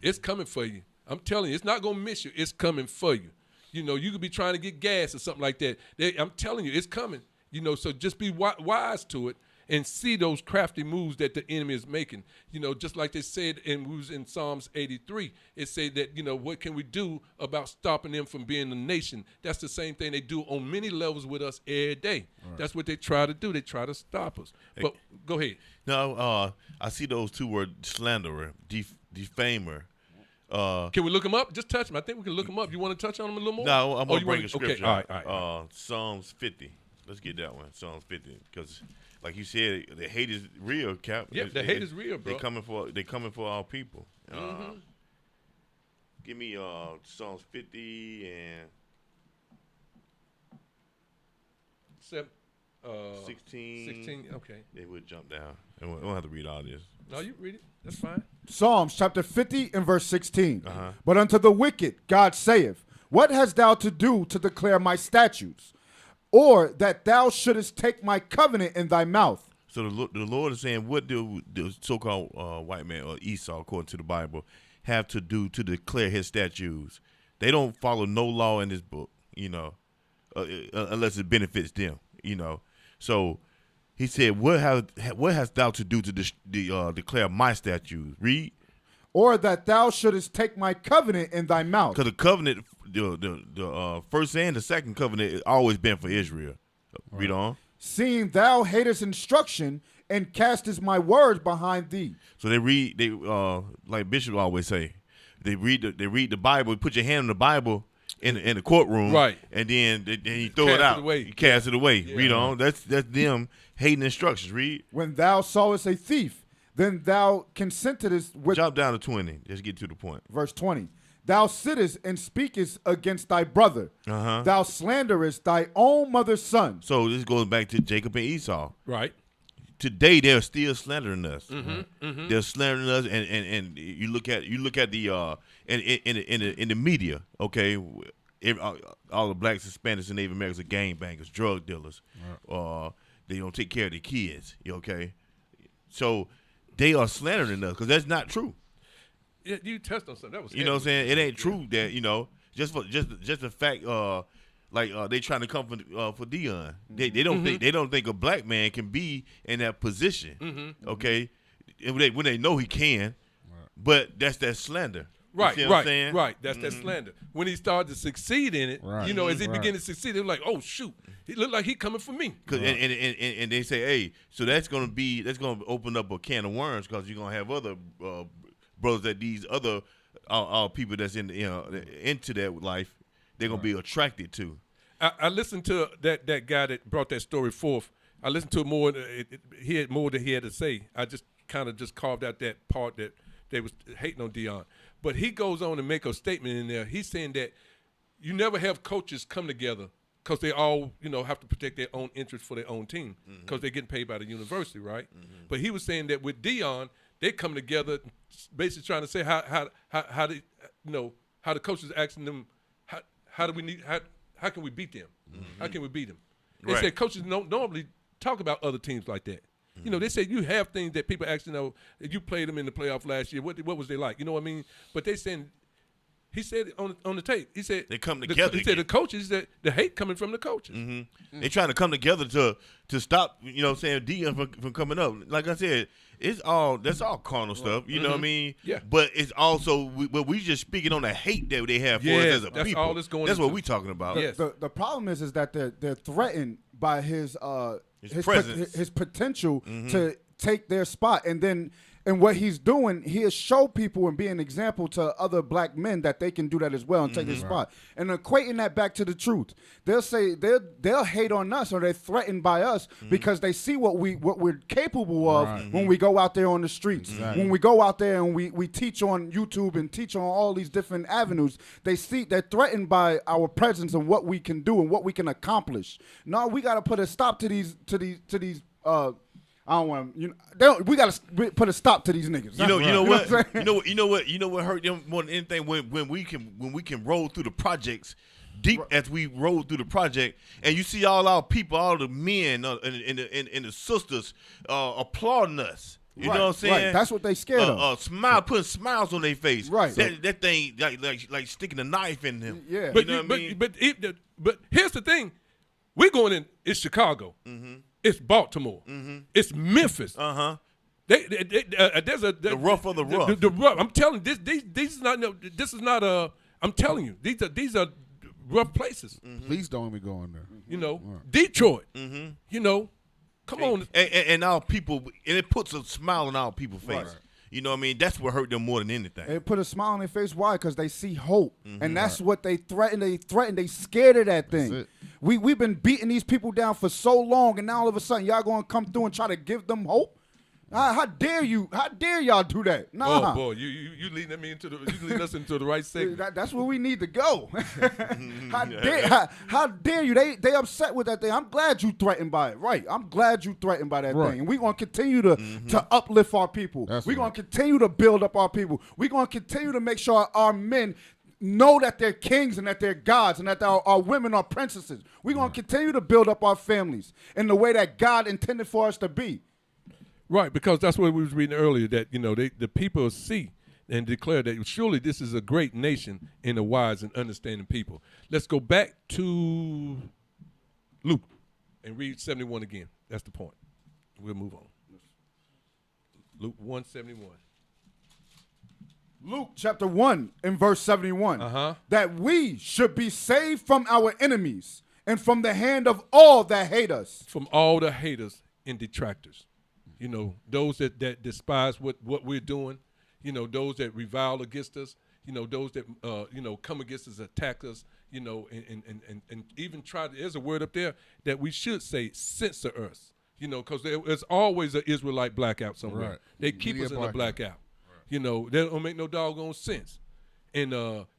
It's coming for you. I'm telling you, it's not gonna miss you. It's coming for you. You know, you could be trying to get gas or something like that. I'm telling you, it's coming. You know, so just be wise to it and see those crafty moves that the enemy is making. You know, just like they said in Psalms 83, it said that, you know, what can we do about stopping them from being a nation? That's the same thing they do on many levels with us every day. Right. That's what they try to do. They try to stop us. But go ahead. No, I see those two words, slanderer, defamer. Can we look them up? Just touch them. I think we can look them up. You want to touch on them a little more? No, I'm going to bring a scripture. Okay, all right. Psalms 50. Let's get that one, Psalms 50. Because, like you said, the hate is real, Cap. Yeah, the hate is real, bro. They coming for our people. Give me Psalms 50 and 16. 16, okay. They would jump down. And we don't have to read all this. No, you read it. That's fine. Psalms chapter 50 and verse 16. But unto the wicked God saith, what hast thou to do to declare my statutes? or that thou shouldest take my covenant in thy mouth. So the Lord is saying, what do the so-called white man or Esau, according to the Bible, have to do to declare his statutes? They don't follow no law in this book, unless it benefits them, So he said, what hast thou to do to declare my statutes? Read. Or that thou shouldest take my covenant in thy mouth. Because the covenant, the first and the second covenant has always been for Israel. Right. Read on. Seeing thou hatest instruction and castest my words behind thee. So they like Bishop always say, they read the Bible. Put your hand on the Bible in the courtroom, right? And then you throw it out. You cast it away. Yeah. Read on. That's them hating instructions. Read. When thou sawest a thief, then thou consentedest with. Jump down to 20. Just get to the point. Verse 20. Thou sittest and speakest against thy brother. Uh-huh. Thou slanderest thy own mother's son. So this goes back to Jacob and Esau. Right. Today they're still slandering us. Mm-hmm, mm-hmm. They're slandering us, and you look at the in the media. Okay, all the blacks, Hispanics, and Native Americans are gangbangers, drug dealers. Right. They don't take care of their kids. Okay, so they are slandering us because that's not true. Yeah, you touched on something. That was what I'm saying. It ain't true that just the fact they trying to come for Dion. They don't think a black man can be in that position. Mm-hmm. Okay, when they know he can, but that's that slander. Right, you see what I'm saying? Right. That's that slander. When he started to succeed in it, as he began to succeed, they were like, "Oh shoot, he looked like he coming for me." And they say, "Hey, so that's gonna open up a can of worms because you're gonna have other brothers that these other people that's into that life, they're gonna be attracted to." I listened to that guy that brought that story forth. I listened to it more. He had more than he had to say. I just kind of carved out that part that they was hating on Dion. But he goes on to make a statement in there. He's saying that you never have coaches come together because they all have to protect their own interests for their own team because they're getting paid by the university, right? Mm-hmm. But he was saying that with Dion, they come together, basically trying to say how the coaches asking them how can we beat them? Mm-hmm. How can we beat them? They said coaches don't normally talk about other teams like that. Mm-hmm. They say you have things that people actually you played them in the playoff last year. What was they like? You know what I mean? But they saying, he said on the tape, he said they come together. He said the coaches, that the hate coming from the coaches. Mm-hmm. Mm-hmm. They trying to come together to stop Dion from coming up. Like I said, that's all carnal stuff. You know what I mean? Yeah. But it's also we just speaking on the hate that they have for us as a that's people. All that's going. That's what we talking about. Yes. The problem is that they're threatened by his presence, his potential to take their spot, and what he's doing, he has showed people and be an example to other black men that they can do that as well and take his spot. And equating that back to the truth, they'll say they'll hate on us or they're threatened by us because they see what we're capable of when we go out there on the streets. Exactly. When we go out there and we teach on YouTube and teach on all these different avenues, they're threatened by our presence and what we can do and what we can accomplish. No, we got to put a stop to these. I don't want we got to put a stop to these niggas. You know what hurt them more than anything when we can roll through the projects deep as we roll through the project, and you see all our people, all the men and the sisters applauding us. You know what I'm saying? Right. That's what they scared of. Putting smiles on their face. Right. That thing like sticking a knife in them. Yeah. But you know what I mean? But here's the thing: we're going in. It's Chicago. Mm-hmm. It's Baltimore. Mm-hmm. It's Memphis. Uh-huh. There's the rough of the rough. The rough. I'm telling you, this is not. This is not a. I'm telling you, these are rough places. Mm-hmm. Please don't even go in there. Detroit. Mm-hmm. Come on. And our people, and it puts a smile on our people's face. Right. You know what I mean? That's what hurt them more than anything. It put a smile on their face. Why? Because they see hope. Mm-hmm. And that's what they threaten. They scared of that thing. We've been beating these people down for so long, and now all of a sudden y'all going to come through and try to give them hope? How dare you? How dare y'all do that? Nah. Oh boy, you leading us into the right segment. That's where we need to go. How dare you? They upset with that thing. I'm glad you threatened by it. Right. I'm glad you threatened by that thing. And we're gonna continue to uplift our people. We're gonna continue to build up our people. We're gonna continue to make sure our men know that they're kings and that they're gods and that our women are princesses. We're going to continue to build up our families in the way that God intended for us to be. Right, because that's what we was reading earlier, that, the people see and declare that surely this is a great nation in a wise and understanding people. Let's go back to Luke and read 71 again. That's the point. We'll move on. Luke 1:71. Luke chapter 1 and verse 71. That we should be saved from our enemies and from the hand of all that hate us. From all the haters and detractors. Those that despise what we're doing. Those that revile against us, those that, come against us, attack us, and even there's a word up there that we should say, censor us, because there's always an Israelite blackout somewhere. Right. They keep us in a blackout. Right. They don't make no doggone sense. And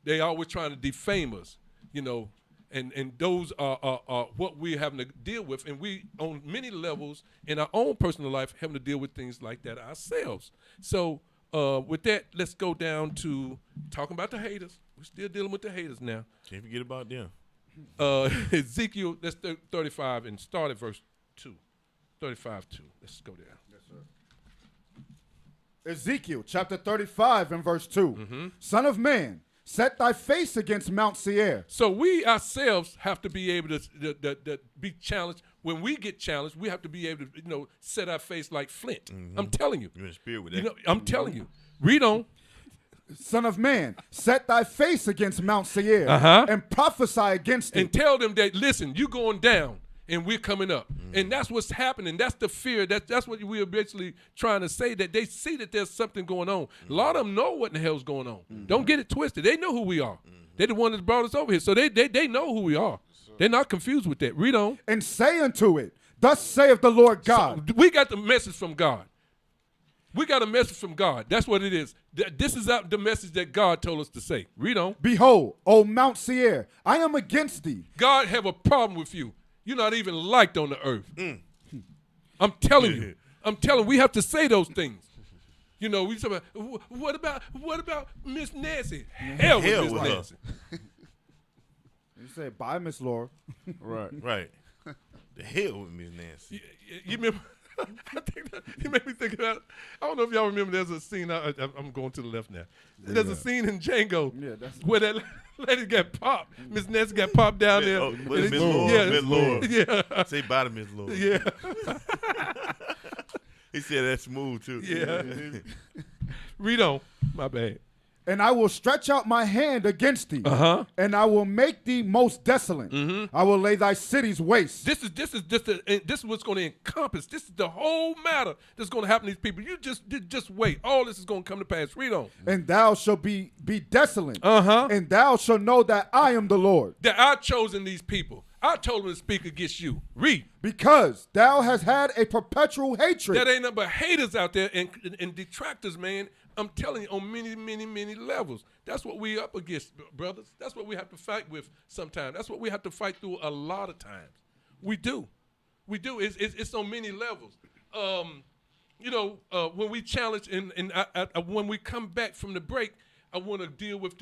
they always trying to defame us, and those are what we're having to deal with. And we, on many levels in our own personal life, having to deal with things like that ourselves. So, with that, let's go down to talking about the haters. We're still dealing with the haters now. Can't forget about them. Ezekiel, that's 35, and start at verse 2. 35:2. Let's go there. Yes, sir. Ezekiel chapter 35 and verse 2. Son of man, set thy face against Mount Seir. So we ourselves have to be able to be challenged. When we get challenged, we have to be able to, set our face like flint. I'm telling you. You're in the spirit with that. I'm telling you. Read on. Son of man, set thy face against Mount Seir and prophesy against it. And tell them that, listen, you're going down and we're coming up. And that's what's happening. That's the fear. That's what we are basically trying to say, that they see that there's something going on. A lot of them know what the hell's going on. Don't get it twisted. They know who we are. They're the one that brought us over here. So they know who we are. They're not confused with that. Read on. And say unto it, thus saith the Lord God. So we got the message from God. We got a message from God. That's what it is. This is the message that God told us to say. Read on. Behold, O Mount Seir, I am against thee. God have a problem with you. You're not even liked on the earth. I'm telling you. We have to say those things. We talk about, what about Miss Nancy? Hell with Miss Nancy. You say, bye, Miss Laura. Right. The hell with Miss Nancy. You remember? You made me think about. I don't know if y'all remember. There's a scene. I'm going to the left now. There's a scene in Django where that lady got popped. Miss Nancy got popped down there. Miss Laura. Miss Laura. Yeah. Say bye to Miss Laura. Yeah. He said that's smooth too. Yeah. Read on. My bad. And I will stretch out my hand against thee, and I will make thee most desolate. I will lay thy cities waste. This is what's going to encompass. This is the whole matter that's going to happen to these people. You just wait. All this is going to come to pass. Read on. And thou shalt be desolate. And thou shalt know that I am the Lord. That I've chosen these people. I told them to speak against you. Read. Because thou hast had a perpetual hatred. That ain't nothing but haters out there and detractors, man. I'm telling you, on many, many, many levels. That's what we up against, brothers. That's what we have to fight with sometimes. That's what we have to fight through a lot of times. We do. It's on many levels. When we challenge and when we come back from the break, I want to deal with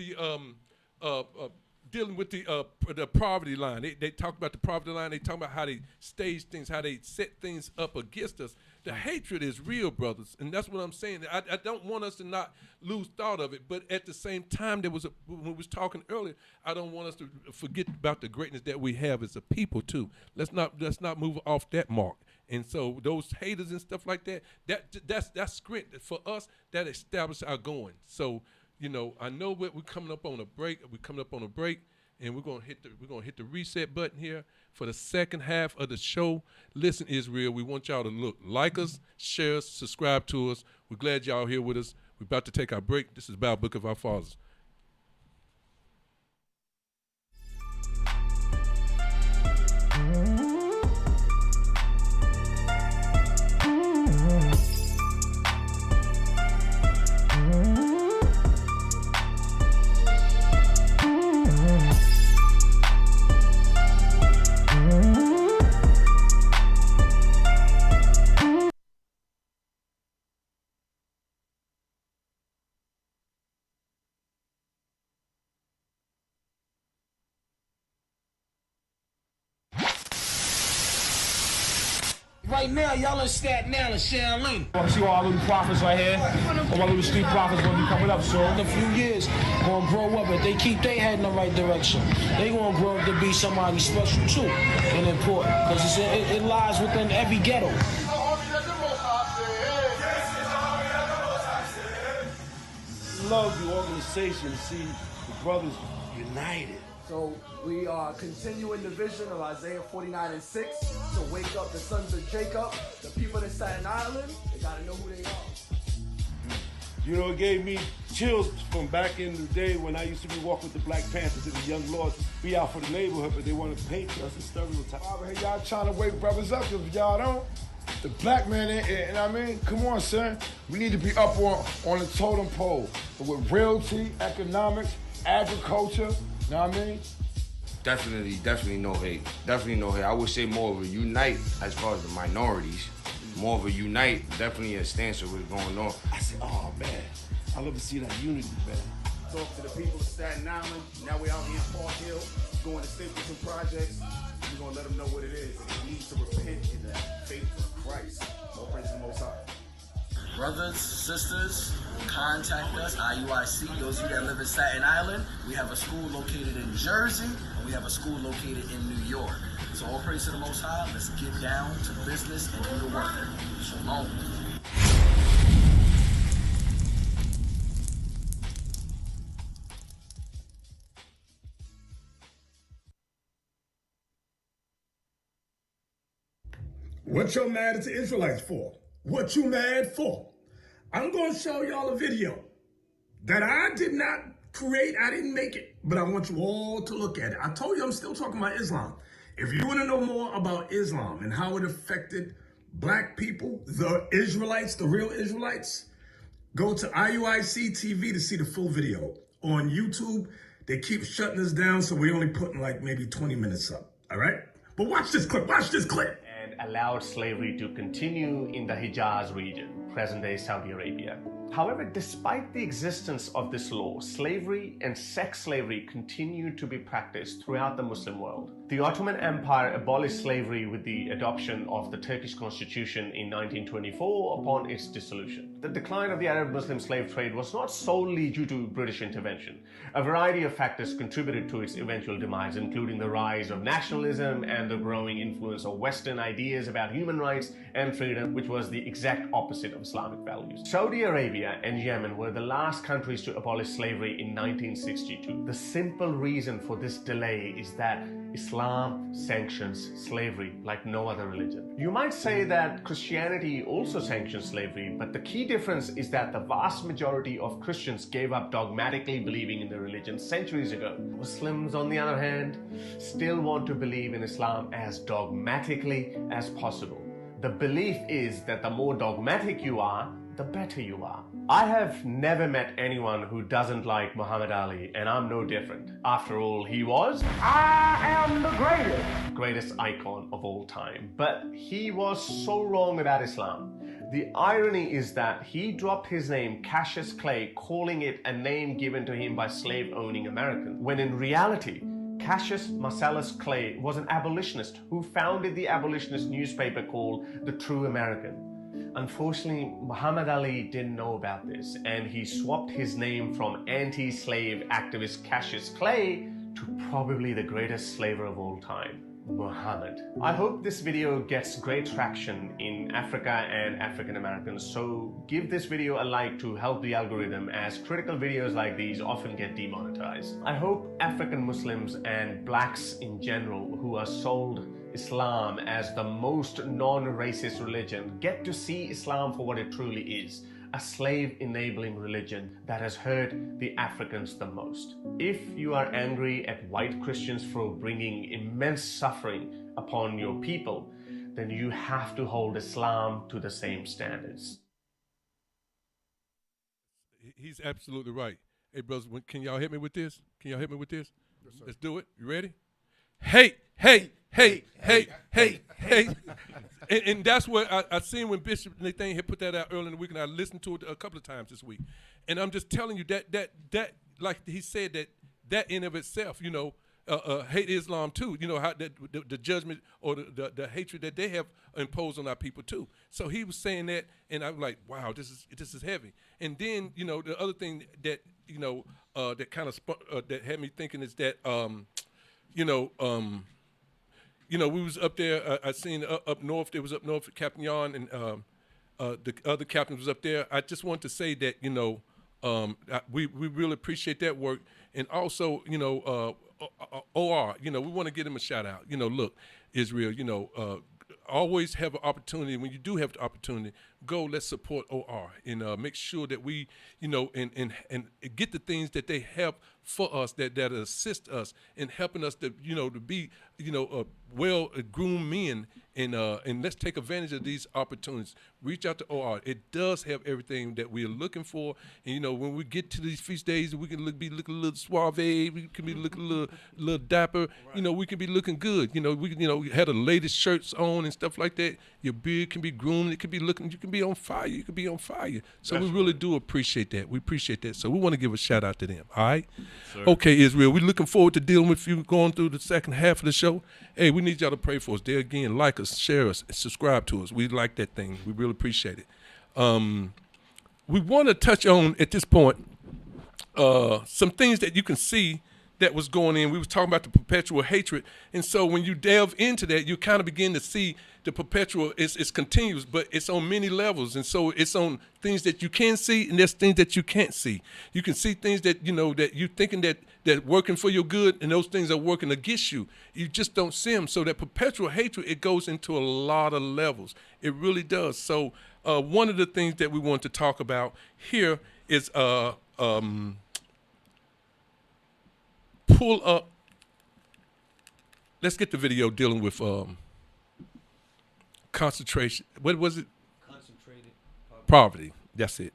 dealing with the poverty line. They talk about the poverty line. They talk about how they stage things, how they set things up against us. The hatred is real, brothers, and that's what I'm saying. I don't want us to not lose thought of it, but at the same time, when we was talking earlier, I don't want us to forget about the greatness that we have as a people too. Let's not move off that mark. And so those haters and stuff like that's script for us that establishes our going. So. I know we're coming up on a break. And we're gonna hit the reset button here for the second half of the show. Listen, Israel, we want y'all to like us, share us, subscribe to us. We're glad y'all here with us. We're about to take our break. This is Bible Book of Our Fathers. right now, y'all in Staten Island, Shaolin. I see all little prophets right here. All my little street prophets gonna be coming up soon. In a few years, gonna grow up. If they keep their head in the right direction, they gonna grow up to be somebody special too and important. Because it lies within every ghetto. Love the organization to see the brothers united. So we are continuing the vision of Isaiah 49:6 to wake up the sons of Jacob, the people in Staten Island. They gotta know who they are. You know, it gave me chills from back in the day when I used to be walking with the Black Panthers and the young lords. Be out for the neighborhood, but they want to paint us and stereotype. Hey, y'all trying to wake brothers up, because if y'all don't, the black man, and I mean, come on, son. We need to be up on the totem pole with realty, economics, agriculture, you know what I mean? Definitely no hate. Definitely no hate. I would say more of a unite as far as the minorities. More of a unite, definitely a stance of what's going on. I said, oh, man, I love to see that unity, man. Talk to the people of Staten Island. Now we're out here in Park Hill, going to Stapleton Projects. We're going to let them know what it is. They need to repent in the faith of Christ. All praise the Most High. Brothers, sisters, contact us, IUIC. Those of you that live in Staten Island, we have a school located in Jersey, and we have a school located in New York. So all praise to the Most High. Let's get down to business and do the work. Shalom. What you mad at the Israelites for? What you mad for? I'm going to show y'all a video that I did not create. I didn't make it, but I want you all to look at it. I told you I'm still talking about Islam. If you want to know more about Islam and how it affected black people, the Israelites, the real Israelites, go to IUIC TV to see the full video. On YouTube, they keep shutting us down, so we're only putting like maybe 20 minutes up, all right? But watch this clip, And allowed slavery to continue in the Hijaz region, present-day Saudi Arabia. However, despite the existence of this law, slavery and sex slavery continued to be practiced throughout the Muslim world. The Ottoman Empire abolished slavery with the adoption of the Turkish constitution in 1924 upon its dissolution. The decline of the Arab-Muslim slave trade was not solely due to British intervention. A variety of factors contributed to its eventual demise, including the rise of nationalism and the growing influence of Western ideas about human rights and freedom, which was the exact opposite of Islamic values. Saudi Arabia and Yemen were the last countries to abolish slavery in 1962. The simple reason for this delay is that Islam sanctions slavery like no other religion. You might say that Christianity also sanctions slavery, but the key difference is that the vast majority of Christians gave up dogmatically believing in the religion centuries ago. Muslims, on the other hand, still want to believe in Islam as dogmatically as possible. The belief is that the more dogmatic you are, the better you are. I have never met anyone who doesn't like Muhammad Ali, and I'm no different. After all, he was, I am the greatest icon of all time. But he was so wrong about Islam. The irony is that he dropped his name, Cassius Clay, calling it a name given to him by slave-owning Americans, when in reality, Cassius Marcellus Clay was an abolitionist who founded the abolitionist newspaper called The True American. Unfortunately, Muhammad Ali didn't know about this, and he swapped his name from anti-slave activist Cassius Clay to probably the greatest slaver of all time, Muhammad. I hope this video gets great traction in Africa and African Americans, so give this video a like to help the algorithm, as critical videos like these often get demonetized. I hope African Muslims and blacks in general who are sold Islam as the most non-racist religion get to see Islam for what it truly is, a slave-enabling religion that has hurt the Africans the most. If you are angry at white Christians for bringing immense suffering upon your people, then you have to hold Islam to the same standards. He's absolutely right. Hey, brothers, can y'all hit me with this? Can y'all hit me with this? Yes, sir. Let's do it. You ready? Hey. And that's what I seen when Bishop Nathan had put that out early in the week, and I listened to it a couple of times this week. And I'm just telling you that like he said, that in of itself, you know, hate Islam too. You know how the judgment or the hatred that they have imposed on our people too. So he was saying that, and I'm like, wow, this is heavy. And then the other thing that that kind of that had me thinking is that we was up there. I seen up north. It was up north, Captain Yarn and the other captains was up there. I just want to say that we really appreciate that work, and also OR. We want to give them a shout out. Look, Israel. Always have an opportunity. When you do have the opportunity, go. Let's support OR and make sure that we, and get the things that they have for us that assist us in helping us to, to be, well groomed men, and let's take advantage of these opportunities. Reach out to OR. It does have everything that we are looking for. And when we get to these feast days, we can be looking a little suave. We can be looking a little dapper. Right. We can be looking good. We had the latest shirts on and stuff like that. Your beard can be groomed. It can be looking. You can be on fire. You can be on fire. So that's we really do appreciate that. We appreciate that. So we want to give a shout out to them. All right. Sir. Okay, Israel. We're looking forward to dealing with you going through the second half of the show. Hey, we need y'all to pray for us. There again, like us, share us, and subscribe to us. We like that thing. We really appreciate it. We want to touch on at this point some things that you can see that was going in. We was talking about the perpetual hatred, and so when you delve into that, you kind of begin to see the perpetual. It's continuous, but it's on many levels, and so it's on things that you can see, and there's things that you can't see. You can see things that that you thinking that working for your good, and those things are working against you. You just don't see them. So that perpetual hatred, it goes into a lot of levels. It really does. So one of the things that we want to talk about here is pull up. Let's get the video dealing with concentration. What was it? Concentrated poverty. That's it.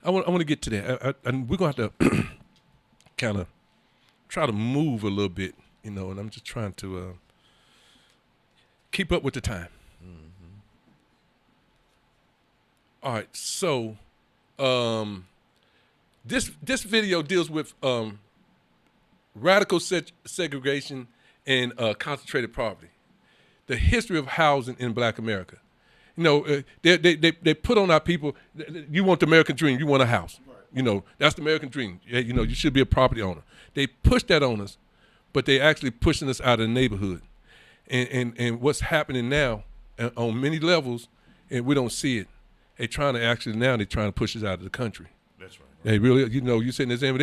I want to get to that. And we're going to have to kind of try to move a little bit, and I'm just trying to keep up with the time. Mm-hmm. All right, so this video deals with radical segregation and concentrated poverty, the history of housing in Black America. They put on our people. You want the American dream. You want a house. Right. That's the American dream. You should be a property owner. They push that on us, but they actually pushing us out of the neighborhood. And what's happening now on many levels, and we don't see it. They're trying to push us out of the country. That's right. They really, you sitting there saying,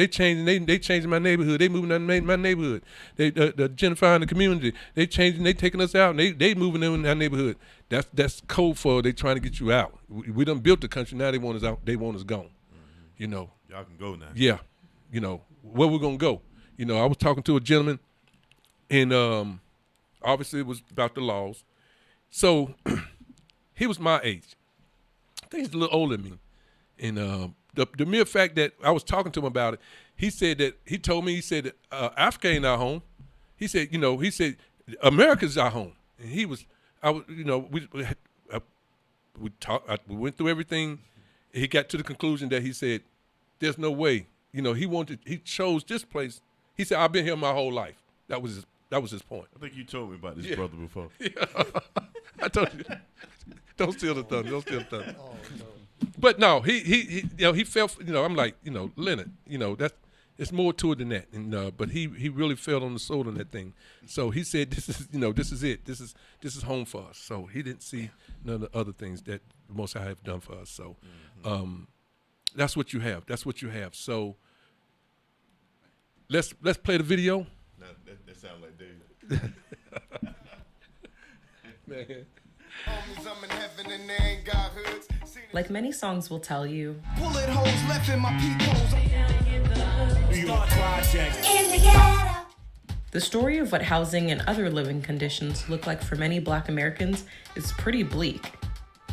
they changing my neighborhood. They moving my neighborhood. They gentrifying the community. They taking us out, and they moving in our neighborhood. That's code for they trying to get you out. We done built the country. Now they want us out. They want us gone. Mm-hmm. Y'all can go now. Yeah. Where we're gonna go. I was talking to a gentleman, and obviously it was about the laws. So he was my age. I think he's a little older than me. And the mere fact that I was talking to him about it, he said that Africa ain't our home. He said, America's our home. And we went through everything. He got to the conclusion that he said, there's no way. He chose this place. He said, I've been here my whole life. That was his point. I think you told me about this brother before. Yeah. I told you. Don't steal the thunder. Don't steal the thunder. Oh, no. But no, he felt. I'm like, Leonard. It's more to it than that. And but he really felt on the soul on that thing. So he said, this is it. This is home for us. So he didn't see none of the other things that the Most High have done for us. So, that's what you have. That's what you have. So let's play the video. No, that sounds like David. Man. Like many songs will tell you, bullet holes left in my peepholes. the story of what housing and other living conditions look like for many Black Americans is pretty bleak,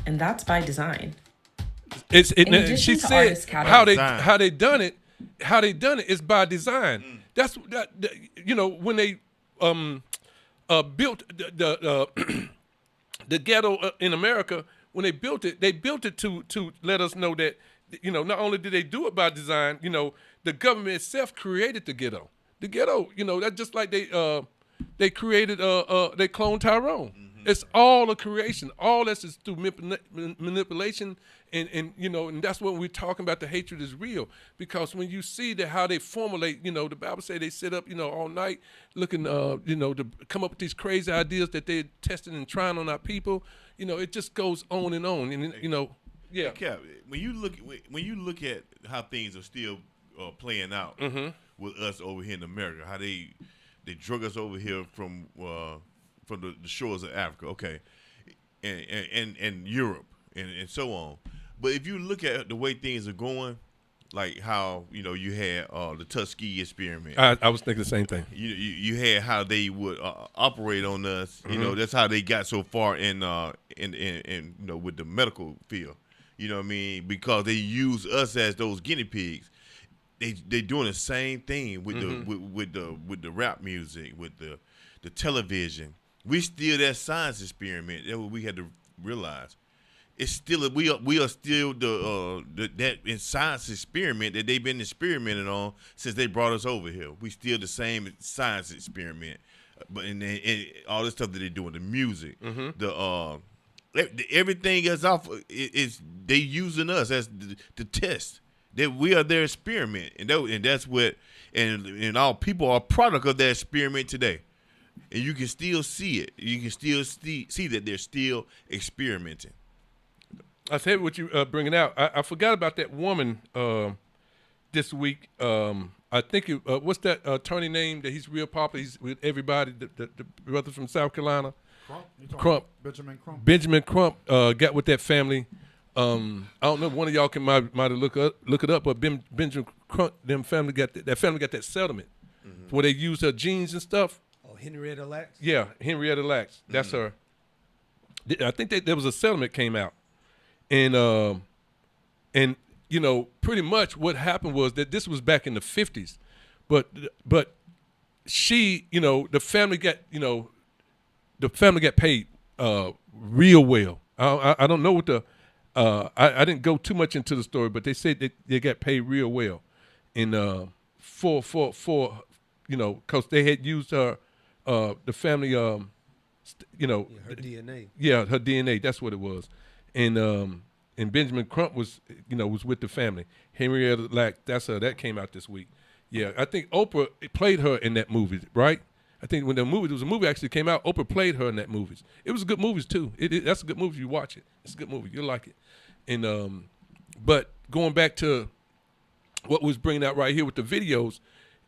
and that's by design. She said how they done it is by design. That's when they built the ghetto in America. When they built it to let us know that not only did they do it by design, the government itself created the ghetto. The ghetto, that's just like they created, they cloned Tyrone. It's all a creation. All this is through manipulation, and that's what we're talking about. The hatred is real, because when you see that how they formulate, the Bible say they sit up, all night looking, to come up with these crazy ideas that they're testing and trying on our people. It just goes on and on, and yeah. Cap, when you look at how things are still playing out with us over here in America, how they drug us over here from the shores of Africa, okay, and Europe and so on. But if you look at the way things are going, like how you had the Tuskegee experiment. I was thinking the same thing. You had how they would operate on us. That's how they got so far in with the medical field. You know what I mean? Because they use us as those guinea pigs. They doing the same thing with the rap music, with the television. We still that science experiment. That's what we had to realize. It's still we are still that in science experiment that they've been experimenting on since they brought us over here. We still the same science experiment, but in all this stuff that they doing, the music, everything is off. Is they using us as the test that we are their experiment, and that's what and all people are a product of that experiment today. And you can still see it. You can still see that they're still experimenting. I said what you bringing out. I forgot about that woman this week. I think what's that attorney name that he's real popular? He's with everybody. The brother from South Carolina, Crump. Benjamin Crump got with that family. I don't know. One of y'all might have look it up. But Benjamin Crump, that family got that settlement where they used her genes and stuff. Henrietta Lacks? Yeah, Henrietta Lacks. That's her. I think there was a settlement came out. And pretty much what happened was that this was back in the 50s. But she, the family got paid real well. I don't know what I didn't go too much into the story, but they said they got paid real well. And for because they had used her the family, her DNA. Yeah, her DNA. That's what it was, and Benjamin Crump was with the family. Henrietta Lacks, that's her. That came out this week. Yeah, I think Oprah played her in that movie, right? I think when there was a movie actually came out, Oprah played her in that movie. It was a good movie too. That's a good movie. You watch it. It's a good movie. You'll like it. And but going back to what was bringing out right here with the videos.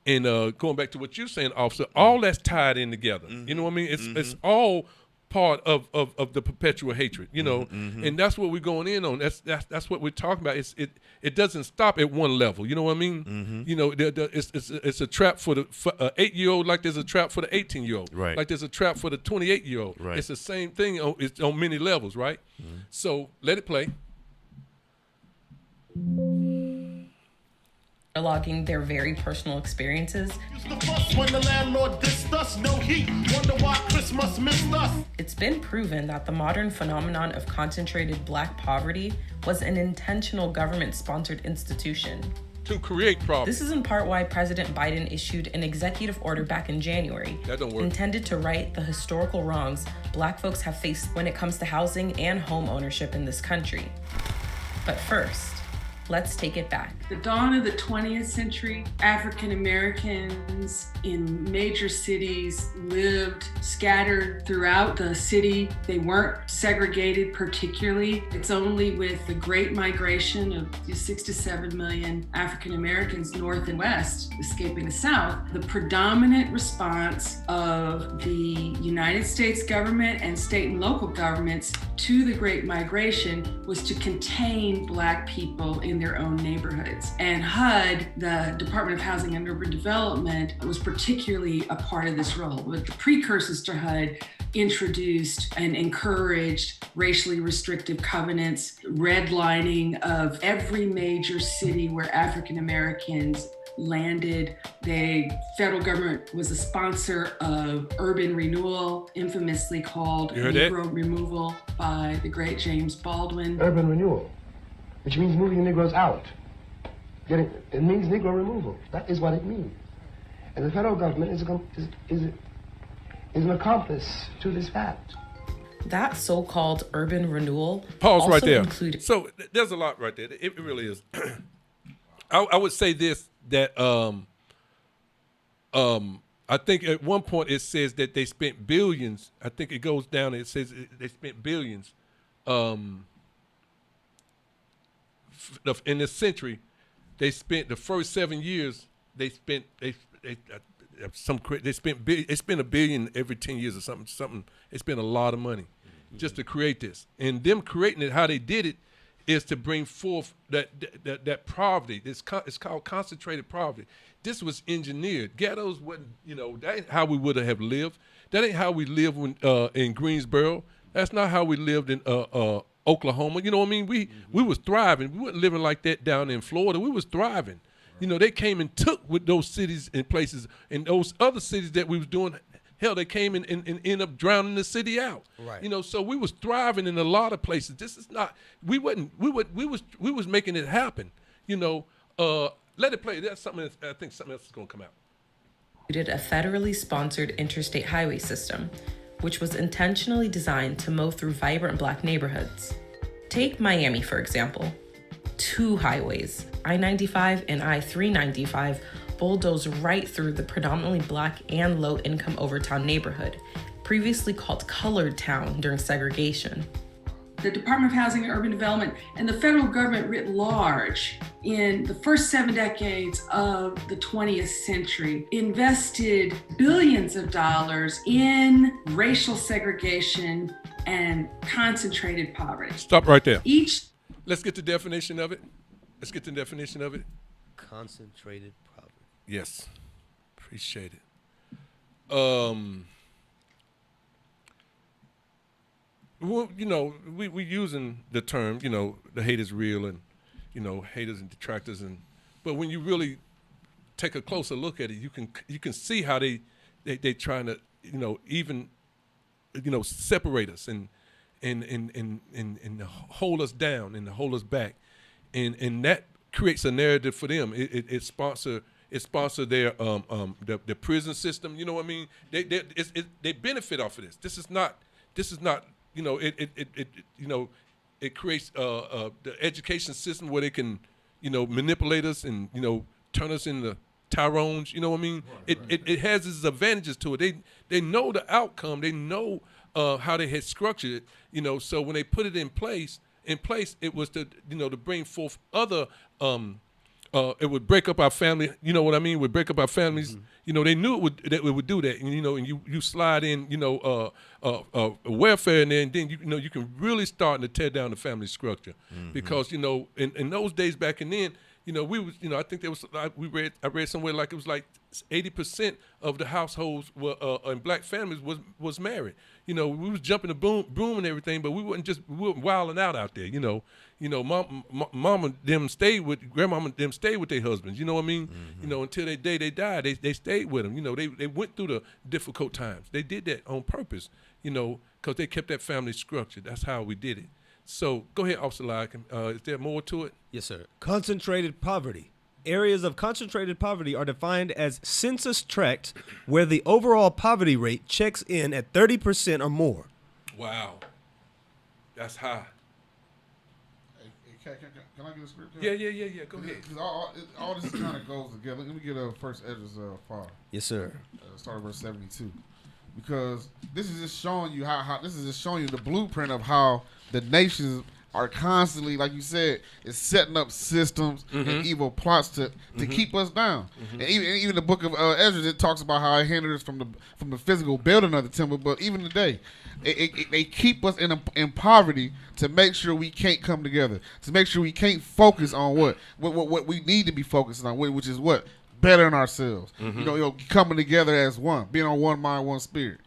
And going back to what you're saying, officer, all that's tied in together. You know what I mean? It's all part of the perpetual hatred. And that's what we're going in on. That's what we're talking about. It doesn't stop at one level. You know what I mean? It's a trap for the 8-year-old, like there's a trap for the 18-year-old. Right. Like there's a trap for the 28-year-old. Right. It's the same thing. It's on many levels, right? So let it play. Logging their very personal experiences. When the landlord dissed us, no heat. Wonder why Christmas missed us. It's been proven that the modern phenomenon of concentrated Black poverty was an intentional government-sponsored institution. To create problems. This is in part why President Biden issued an executive order back in January that don't work. Intended to right the historical wrongs Black folks have faced when it comes to housing and home ownership in this country. But first, let's take it back. The dawn of the 20th century, African Americans in major cities lived scattered throughout the city. They weren't segregated particularly. It's only with the Great Migration of 6 to 7 million African Americans north and west escaping the South, the predominant response of the United States government and state and local governments to the Great Migration was to contain Black people in their own neighborhoods. And HUD, the Department of Housing and Urban Development, was particularly a part of this role. But the precursors to HUD introduced and encouraged racially restrictive covenants, redlining of every major city where African Americans landed. The federal government was a sponsor of urban renewal, infamously called Negro removal by the great James Baldwin. Urban renewal, which means moving Negroes out. It means Negro removal. That is what it means. And the federal government is an accomplice to this fact. That so-called urban renewal Pause also right there. included. So there's a lot right there. It really is. I would say this, that I think at one point it says that they spent billions. I think it goes down and it says they spent billions in this century. They spent the first 7 years. They spent $1 billion every 10 years or something. They spent a lot of money just to create this. And them creating it, how they did it, is to bring forth that poverty. It's called concentrated poverty. This was engineered. Ghettos wasn't, that ain't how we would have lived. That ain't how we lived in Greensboro. That's not how we lived in Oklahoma. You know what I mean? We was thriving. We wasn't living like that down in Florida. We was thriving. They came and took with those cities and places, and those other cities that we was doing. Hell, they came and ended up drowning the city out. Right. So we was thriving in a lot of places. This is not. We was making it happen. Let it play. That's something. I think something else is going to come out. Included a federally sponsored interstate highway system, which was intentionally designed to mow through vibrant Black neighborhoods. Take Miami, for example. 2 highways, I-95 and I-395, bulldoze right through the predominantly Black and low-income Overtown neighborhood, previously called Colored Town during segregation. The Department of Housing and Urban Development and the federal government writ large in the first 7 decades of the 20th century invested billions of dollars in racial segregation and concentrated poverty. Stop right there. Let's get the definition of it. Concentrated poverty. Yes. Appreciate it. Well, we using the term, the hate is real, and haters and detractors, but when you really take a closer look at it, you can see how they trying to even separate us and hold us down and hold us back, and that creates a narrative for them. It sponsor their prison system. You know what I mean? They benefit off of this. This is not. It creates the education system where they can, manipulate us and, turn us into Tyrones. You know what I mean? Right. It has its advantages to it. They know the outcome. They know how they had structured it. So when they put it in place, it was to bring forth other. It would break up our family. You know what I mean? It would break up our families. Mm-hmm. They knew it would do that. And and you slide in welfare in there, and then you can really start to tear down the family structure. Mm-hmm. Because in those days back and then, we was I think there was I read somewhere like it was like 80% of the households were in Black families was married. We was jumping the broom and everything, but we weren't wilding out there. Mama them stayed with grandmama them stayed with their husbands. You know what I mean? Mm-hmm. Until the day they died, they stayed with them. They went through the difficult times. They did that on purpose. Because they kept that family structure. That's how we did it. So go ahead, Officer Lye. Is there more to it? Yes, sir. Concentrated poverty. Areas of concentrated poverty are defined as census tracts where the overall poverty rate checks in at 30% or more. Wow. That's high. Can I get a script? Yeah. Go ahead. All this kind of goes together. Let me get first Ezra's file. Yes, sir. Start verse 72. Because this is just showing you how this is just showing you the blueprint of how the nations are constantly, like you said, is setting up systems and evil plots to keep us down. And even the book of Ezra, it talks about how it hinders from the physical building of the temple. But even today, they keep us in poverty to make sure we can't come together, to make sure we can't focus on what we need to be focusing on, which is what? Bettering ourselves. Coming together as one, being on one mind, one spirit.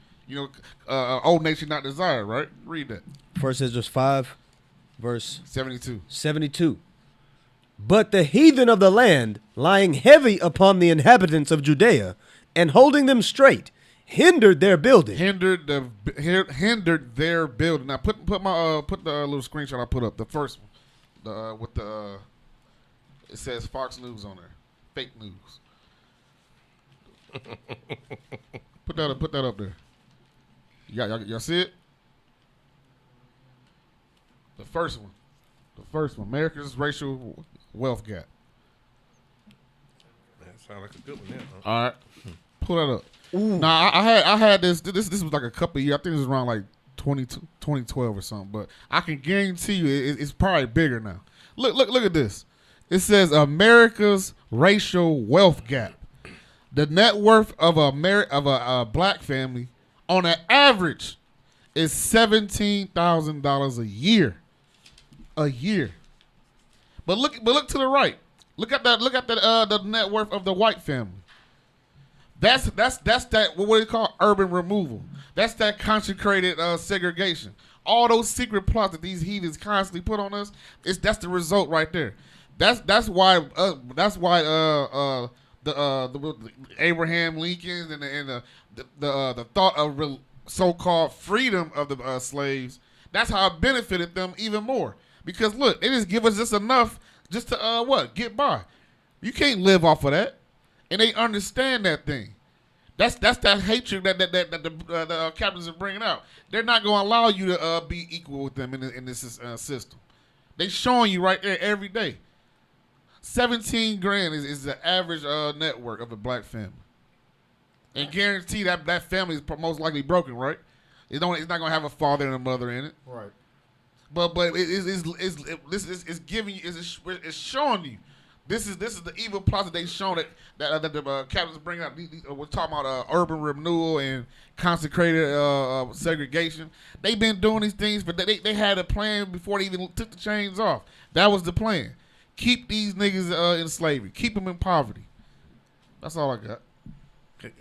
Old nation not desired, right? Read that. First Ezra 5. Verse 72. But the heathen of the land, lying heavy upon the inhabitants of Judea, and holding them straight, hindered their building. Hindered their building. Now put the little screenshot I put up, the first one, with the it says Fox News on there, fake news. Put that up there. Y'all see it? The first one. America's racial wealth gap. That sounds like a good one. All right, pull that up. Now I had this. This was like a couple of years. I think it was around like 2012 or something. But I can guarantee you, it's probably bigger now. Look at this. It says America's racial wealth gap. The net worth of a black family, on an average, is $17,000 a year. A year. But look to the right. Look at the net worth of the white family. That's that what do you call urban removal. That's that concentrated segregation. All those secret plots that these heathens constantly put on us, that's the result right there. That's why the Abraham Lincoln and the thought of so-called freedom of the slaves. That's how it benefited them even more. Because look, they just give us just enough just to get by. You can't live off of that, and they understand that thing. That's that hatred that the captains are bringing out. They're not going to allow you to be equal with them in this system. They showing you right there every day. 17 grand is the average network of a black family, and guarantee that family is most likely broken, right? It's not going to have a father and a mother in it, right? But it's giving you, it's showing you. This is the evil plot that they shown that the captains bring up. We're talking about urban renewal and consecrated segregation. They've been doing these things, but they had a plan before they even took the chains off. That was the plan. Keep these niggas in slavery. Keep them in poverty. That's all I got.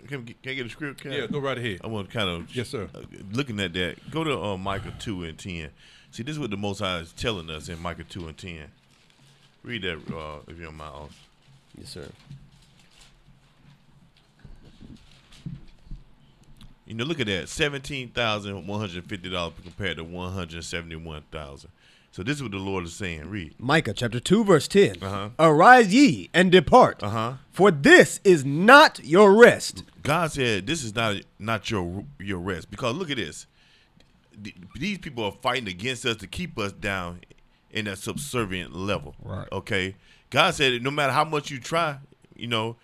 Can I get a script? Yeah, go right ahead. I want to kind of yes, sir. Looking at that, go to Micah 2:10. See, this is what the Most High is telling us in Micah 2:10. Read that if you're on my off. Yes, sir. You know, look at that, $17,150 compared to $171,000. So this is what the Lord is saying. Read. Micah chapter 2, verse 10. Uh-huh. Arise ye and depart. Uh-huh. For this is not your rest. God said this is not your rest. Because look at this. These people are fighting against us to keep us down in that subservient level. Right. Okay. God said no matter how much you try, you're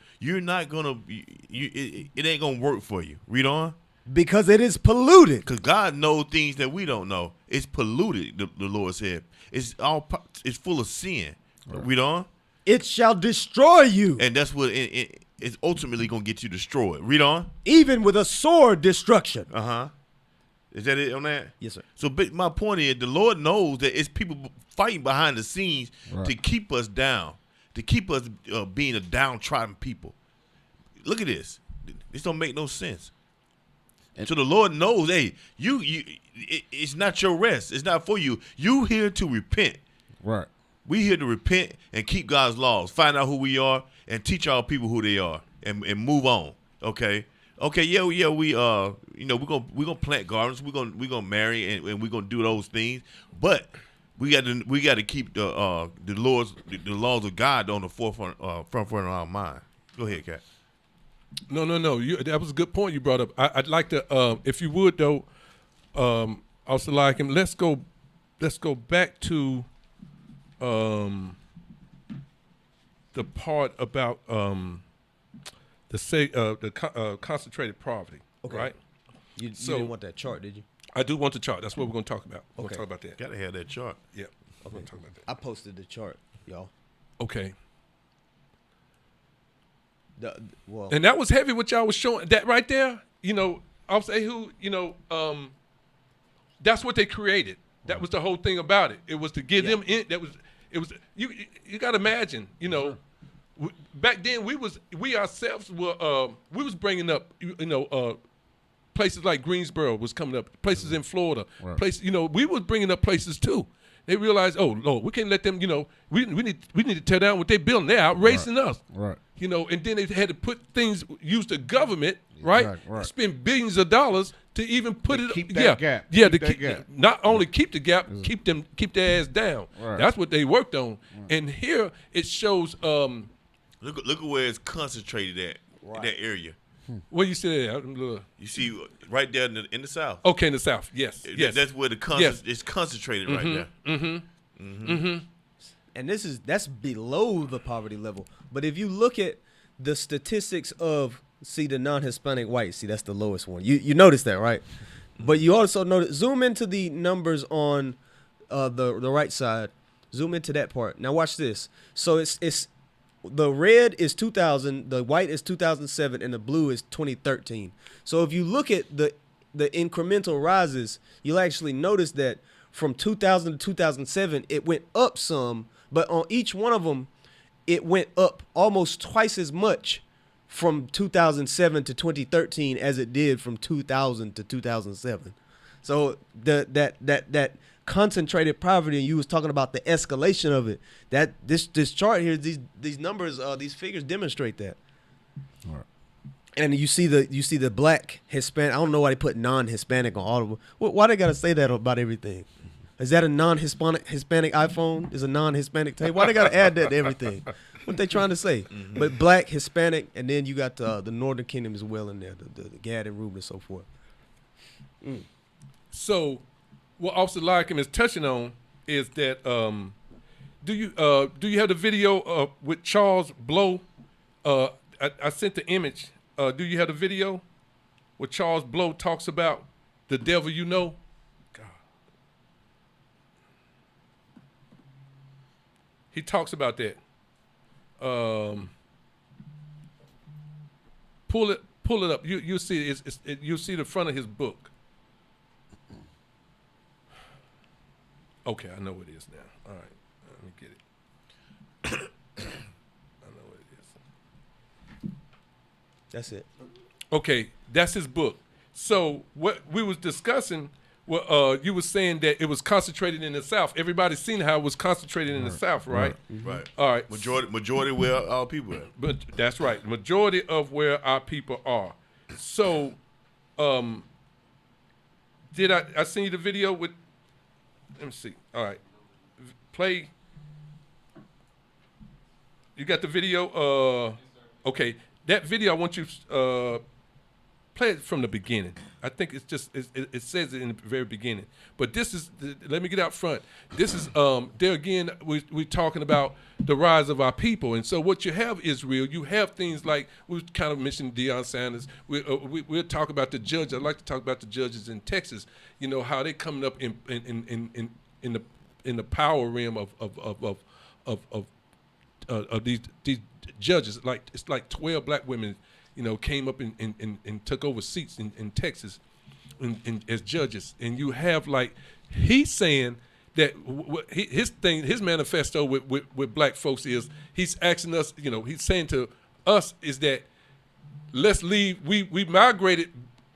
not gonna. It ain't gonna work for you. Read on. Because it is polluted. Because God knows things that we don't know. It's polluted. The Lord said it's full of sin. Right. Read on. It shall destroy you. And that's what it's ultimately gonna get you destroyed. Read on. Even with a sword destruction. Uh-huh. Is that it on that? Yes, sir. So my point is the Lord knows that it's people fighting behind the scenes to keep us down, to keep us being a downtrodden people. Look at this. This don't make no sense. And so the Lord knows, hey, it's not your rest. It's not for you. You here to repent. Right. We here to repent and keep God's laws, find out who we are, and teach our people who they are, and move on. Okay. Okay. Yeah. We we're gonna plant gardens. We're gonna marry, and we're gonna do those things. But we got to keep the laws of God on the front of our mind. Go ahead, Kat. No. That was a good point you brought up. I'd like to, if you would though, also like him. Let's go back to the part about the concentrated poverty. Okay. Right. You didn't want that chart, did you? I do want the chart. That's what we're going to talk about. We're Okay. going to talk about that. Gotta have that chart. Yeah. I'm going to talk about that. I posted the chart, y'all. Okay. Well, And that was heavy what y'all was showing. That right there, I'll say that's what they created. That was the whole thing about it. It was to give them in. You got to imagine, back then we ourselves were we was bringing up places like Greensboro was coming up, places in Florida, places we was bringing up places too. They realized, oh Lord, we can't let them. We need to tear down what they building. They're outracing us. Right. And then they had to put things, use the government, right? Spend billions of dollars to even put it. Keep that gap. Yeah, Keep to that gap. not only keep the gap, keep their ass down. Right. That's what they worked on. And here it shows. Look at where it's concentrated at in that area. Where you see that? You see right there in the South. Okay, in the South. Yes. Yes. That's where it's concentrated right there. And that's below the poverty level. But if you look at the statistics of the non-Hispanic whites, that's the lowest one. You notice that, right? But you also notice, zoom into the numbers on the right side. Zoom into that part. Now watch this. So it's the red is 2000, the white is 2007, and the blue is 2013. So if you look at the incremental rises, you'll actually notice that from 2000 to 2007, it went up some, but on each one of them, it went up almost twice as much from 2007 to 2013 as it did from 2000 to 2007. So that concentrated poverty, and you was talking about the escalation of it. That this chart here, these numbers, these figures demonstrate that. All right. And you see the black, Hispanic. I don't know why they put non-Hispanic on all of them. Why they gotta say that about everything? Is that a non-Hispanic iPhone? Is a non-Hispanic tape? Why they gotta add that to everything? What they trying to say? But black, Hispanic, and then you got the Northern Kingdom as well in there, the Gad and Reuben and so forth. So, what Officer Larkin is touching on is that do you have the video with Charles Blow? I sent the image. Do you have the video where Charles Blow talks about the devil you know? God. He talks about that. Pull it up. You see you see the front of his book. Okay, I know what it is now. All right, let me get it. I know what it is. That's it. Okay, that's his book. So what we was discussing, you was saying that it was concentrated in the South. Everybody's seen how it was concentrated in the South, right? Right. All right. Majority where our people are. But that's right. Majority of where our people are. So, did I send you the video with? Let me see. All right. Play. You got the video? Okay. That video, I want you play it from the beginning. I think it's just, it says it in the very beginning. But this is, let me get out front. This is, there again, we're talking about the rise of our people. And so what you have, Israel, you have things like, we kind of mentioned Deion Sanders. We'll talk about the judge. I'd like to talk about the judges in Texas, you know, how they coming up in the power realm of these judges. Like, it's like 12 black women, you know, came up and took over seats in Texas as judges. And you have, like, he's saying that his manifesto with black folks is, he's asking us, you know, he's saying to us is that let's leave, we migrated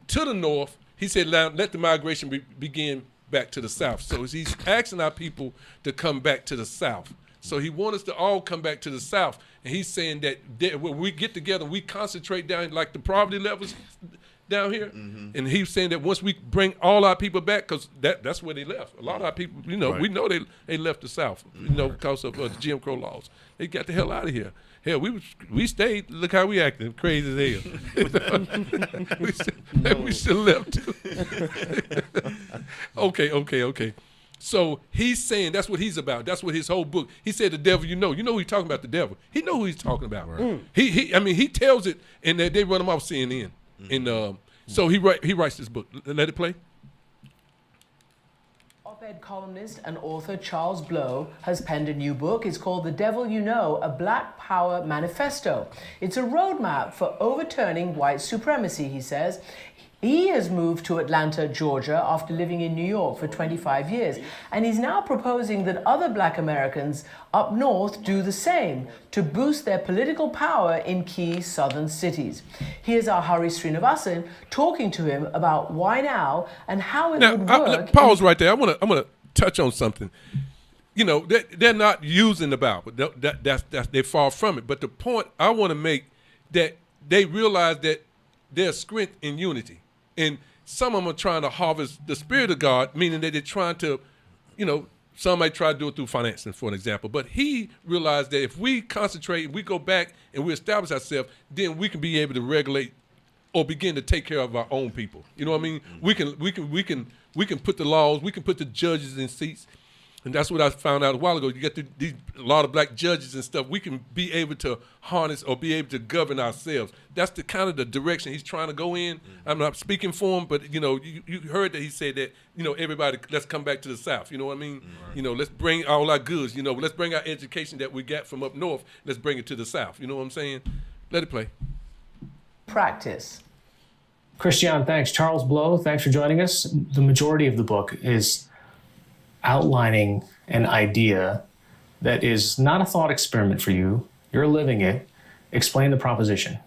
to the north. He said, let the migration begin back to the south. So he's asking our people to come back to the south. So he wants us to all come back to the south. And he's saying that when we get together, we concentrate down like the poverty levels down here. Mm-hmm. And he's saying that once we bring all our people back, because that's where they left. A lot of our people, you know, we know they left the south, you know, because of the Jim Crow laws. They got the hell out of here. Hell, we stayed. Look how we acted, crazy as hell. We still left. Okay. So he's saying that's what he's about. That's what his whole book. He said the devil, you know who he's talking about, the devil. He know who he's talking about. Right. He tells it, and they run him off CNN. Mm-hmm. And so he writes this book. Let it play. Op-ed columnist and author Charles Blow has penned a new book. It's called The Devil You Know, A Black Power Manifesto. It's a roadmap for overturning white supremacy, he says. He has moved to Atlanta, Georgia, after living in New York for 25 years, and he's now proposing that other black Americans up north do the same to boost their political power in key southern cities. Here's our Hari Srinivasan talking to him about why now and how it would work. Pause right there. I want to touch on something. You know, they're not using the Bible. That's they're far from it. But the point I want to make, that they realize that there's strength in unity. And some of them are trying to harvest the spirit of God, meaning that they're trying to, you know, some might try to do it through financing, for an example. But he realized that if we concentrate, we go back and we establish ourselves, then we can be able to regulate or begin to take care of our own people. You know what I mean? We can put the laws, we can put the judges in seats. And that's what I found out a while ago. You get a lot of black judges and stuff. We can be able to harness or be able to govern ourselves. That's the kind of the direction he's trying to go in. I'm not speaking for him, but you heard that he said that, everybody, let's come back to the South. You know what I mean? Let's bring all our goods. Let's bring our education that we got from up north. Let's bring it to the South. You know what I'm saying? Let it play. Practice. Christian, thanks. Charles Blow, thanks for joining us. The majority of the book is outlining an idea that is not a thought experiment for you. You're living it. Explain the proposition.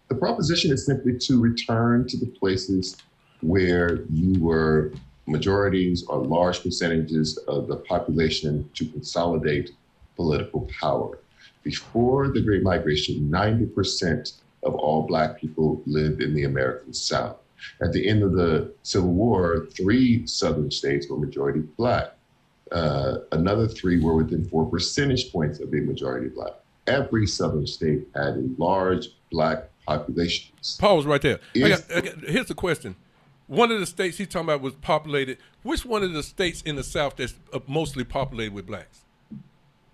The proposition is simply to return to the places where you were majorities or large percentages of the population to consolidate political power. Before the Great Migration, 90% of all Black people lived in the American South. At the end of the Civil War, 3 Southern states were majority Black. Another 3 were within 4 percentage points of being majority Black. Every Southern state had a large Black population. Pause right there. Here's the question. One of the states he's talking about was populated. Which one of the states in the South that's mostly populated with Blacks?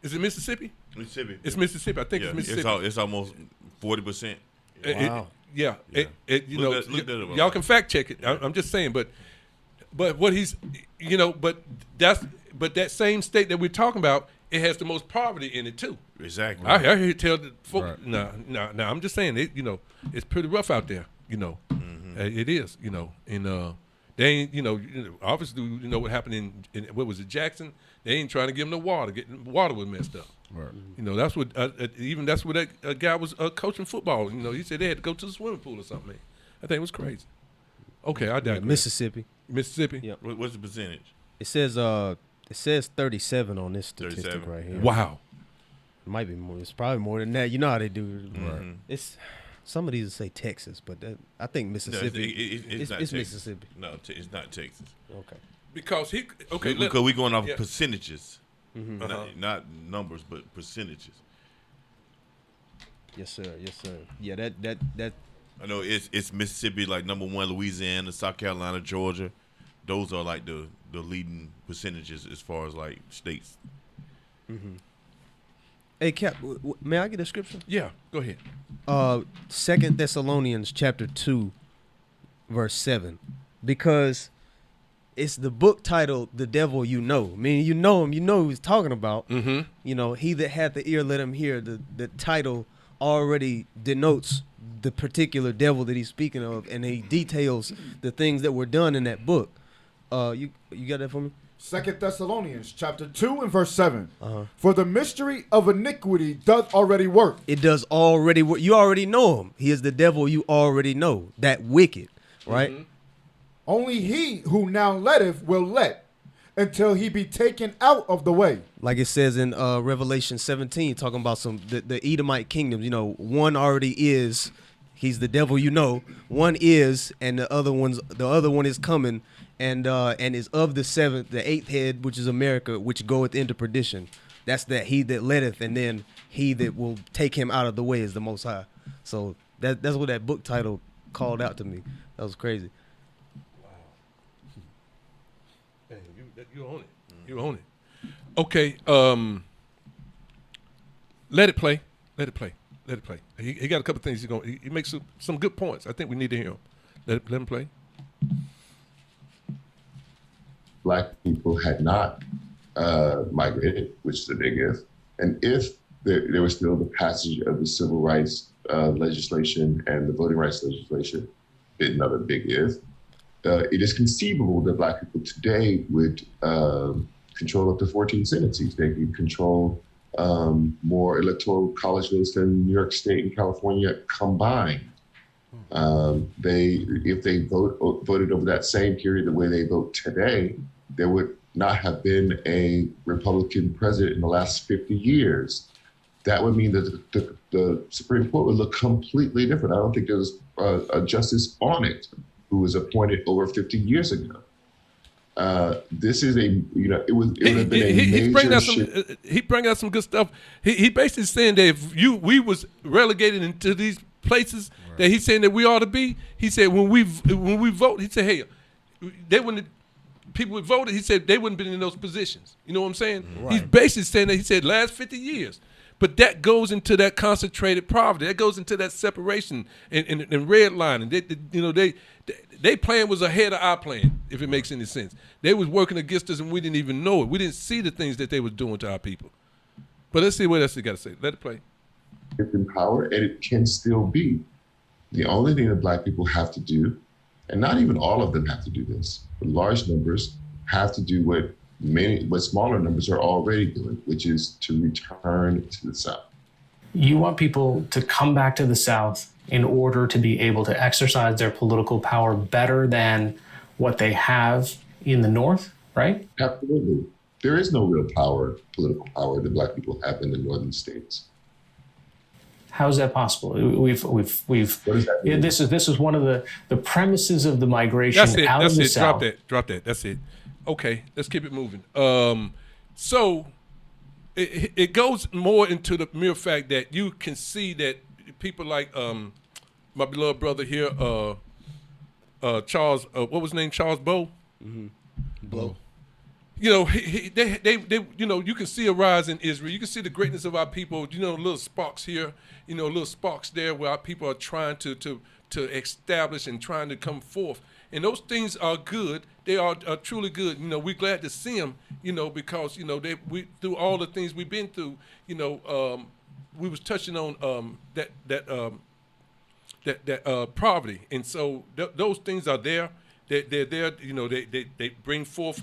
Is it Mississippi? Mississippi. It's Mississippi. I think it's Mississippi. It's almost 40%. Wow. Y'all can fact check it. I'm just saying, but what he's, but that same state that we're talking about, it has the most poverty in it too. Exactly. I hear you tell the folk. No. I'm just saying it. It's pretty rough out there. It is. And they ain't. Obviously, what happened in what was it, Jackson? They ain't trying to give them the water. Getting water was messed up. Right. That's what that guy was coaching football. He said they had to go to the swimming pool or something. I think it was crazy. Okay, I digress. Mississippi. Yep. What's the percentage? It says 37 on this statistic 37. right here. Wow. It might be more. It's probably more than that. You know how they do. Right. It's some of these will say Texas, but I think Mississippi. No, it's not it's Texas. Mississippi. No, it's not Texas. Okay. Because because we're going off percentages, Mm-hmm. not numbers, but percentages. Yes, sir. Yeah, that. I know it's Mississippi, like number 1, Louisiana, South Carolina, Georgia. Those are like the leading percentages as far as like states. Mm-hmm. Hey, Cap, may I get a scripture? Yeah, go ahead. 2 Thessalonians chapter 2, verse 7, because it's the book titled "The Devil You Know." I mean, you know him, you know who he's talking about. Mm-hmm. He that hath the ear, let him hear. The title already denotes the particular devil that he's speaking of, and he details the things that were done in that book. You got that for me? 2 Thessalonians chapter 2 and verse 7. Uh-huh. For the mystery of iniquity doth already work. It does already work. You already know him. He is the devil you already know. That wicked, right? Mm-hmm. Only he who now letteth will let, until he be taken out of the way. Like it says in Revelation 17, talking about the Edomite kingdoms. One already is, he's the devil one is, and the other one is coming, and is of the 7th, the 8th head, which is America, which goeth into perdition. That's that he that letteth, and then he that will take him out of the way is the Most High. So that's what that book title called out to me. That was crazy. Hey, you own it. You own it. Okay. Let it play. He got a couple things he makes some good points. I think we need to hear him. Let him play. Black people had not migrated, which is a big if. And if there was still the passage of the civil rights legislation and the voting rights legislation, another big if. It is conceivable that Black people today would control up to 14 Senate seats. They could control more electoral college votes than New York State and California combined. If they voted over that same period the way they vote today, there would not have been a Republican president in the last 50 years. That would mean that the Supreme Court would look completely different. I don't think there's a justice on it who was appointed over 50 years ago. This is it would have been a major shift. He bring out some good stuff. He basically saying that if we was relegated into these places, that he's saying that we ought to be. He said when we vote, he said, hey, they wouldn't. People would vote. He said they wouldn't been in those positions. You know what I'm saying? Right. He's basically saying that. He said last 50 years. But that goes into that concentrated poverty. That goes into that separation and redlining. They plan was ahead of our plan, if it makes any sense. They was working against us and we didn't even know it. We didn't see the things that they was doing to our people. But let's see what else they got to say. Let it play. It's in power, and it can still be. The only thing that Black people have to do, and not even all of them have to do this, but large numbers have to do what smaller numbers are already doing, which is to return to the South. You want people to come back to the South in order to be able to exercise their political power better than what they have in the North, right? Absolutely. There is no real political power that Black people have in the northern states. How is that possible? We've this is one of the premises of the migration out of the South. Drop that. That's it. Okay, let's keep it moving. So it goes more into the mere fact that you can see that people like my beloved brother here, Charles, what was his name? Charles Bow? Mm-hmm. Blow. You know, they you know, you can see a rise in Israel. You can see the greatness of our people. You know, little sparks here, you know, little sparks there, where our people are trying to establish and trying to come forth. And those things are good. They are truly good. You know, we're glad to see them. You know, because you know we through all the things we've been through. You know, we was touching on that poverty, and so those things are there. They're there. You know, they bring forth.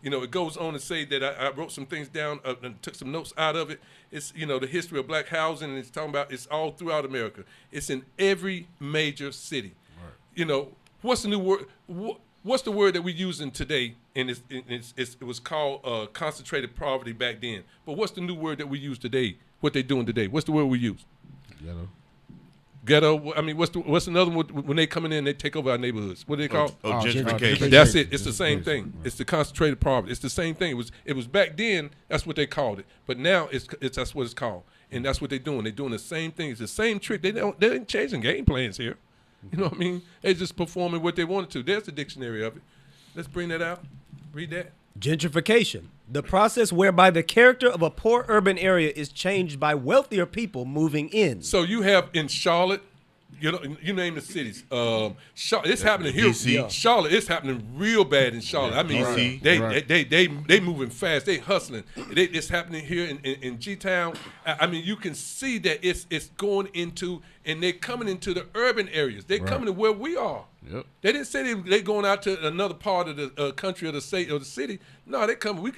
You know, it goes on to say that I wrote some things down and took some notes out of it. It's, you know, the history of Black housing, and it's talking about it's all throughout America. It's in every major city. Right. You know, what's the new word? What's the word that we're using today? And it was called concentrated poverty back then. But what's the new word that we use today? What they doing today? What's the word we use? Ghetto. I mean, what's another one when they come in and they take over our neighborhoods? What do they call? Gentrification. That's it. It's the same thing. It's the concentrated poverty. It's the same thing. It was back then. That's what they called it. But now that's what it's called, and that's what they're doing. They're doing the same thing. It's the same trick. They ain't changing game plans here. You know what I mean? They're just performing what they wanted to. There's the dictionary of it. Let's bring that out. Read that. Gentrification, the process whereby the character of a poor urban area is changed by wealthier people moving in. So you have in Charlotte, you name the cities. It's happening here. DC. Charlotte, it's happening real bad in Charlotte. I mean, they moving fast. They hustling. It's happening here in G-Town. I mean, you can see that it's going into, and they're coming into the urban areas. They're coming to where we are. Yep. They didn't say they going out to another part of the country or the state or the city. No, they come. We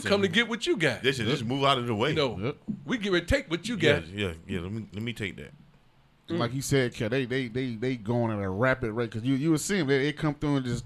come to get what you got. They should just move out of the way. You know, we get ready to take what you got. Yeah. Let me take that. Like you said, Kat, they going at a rapid rate because you would see them. They come through and just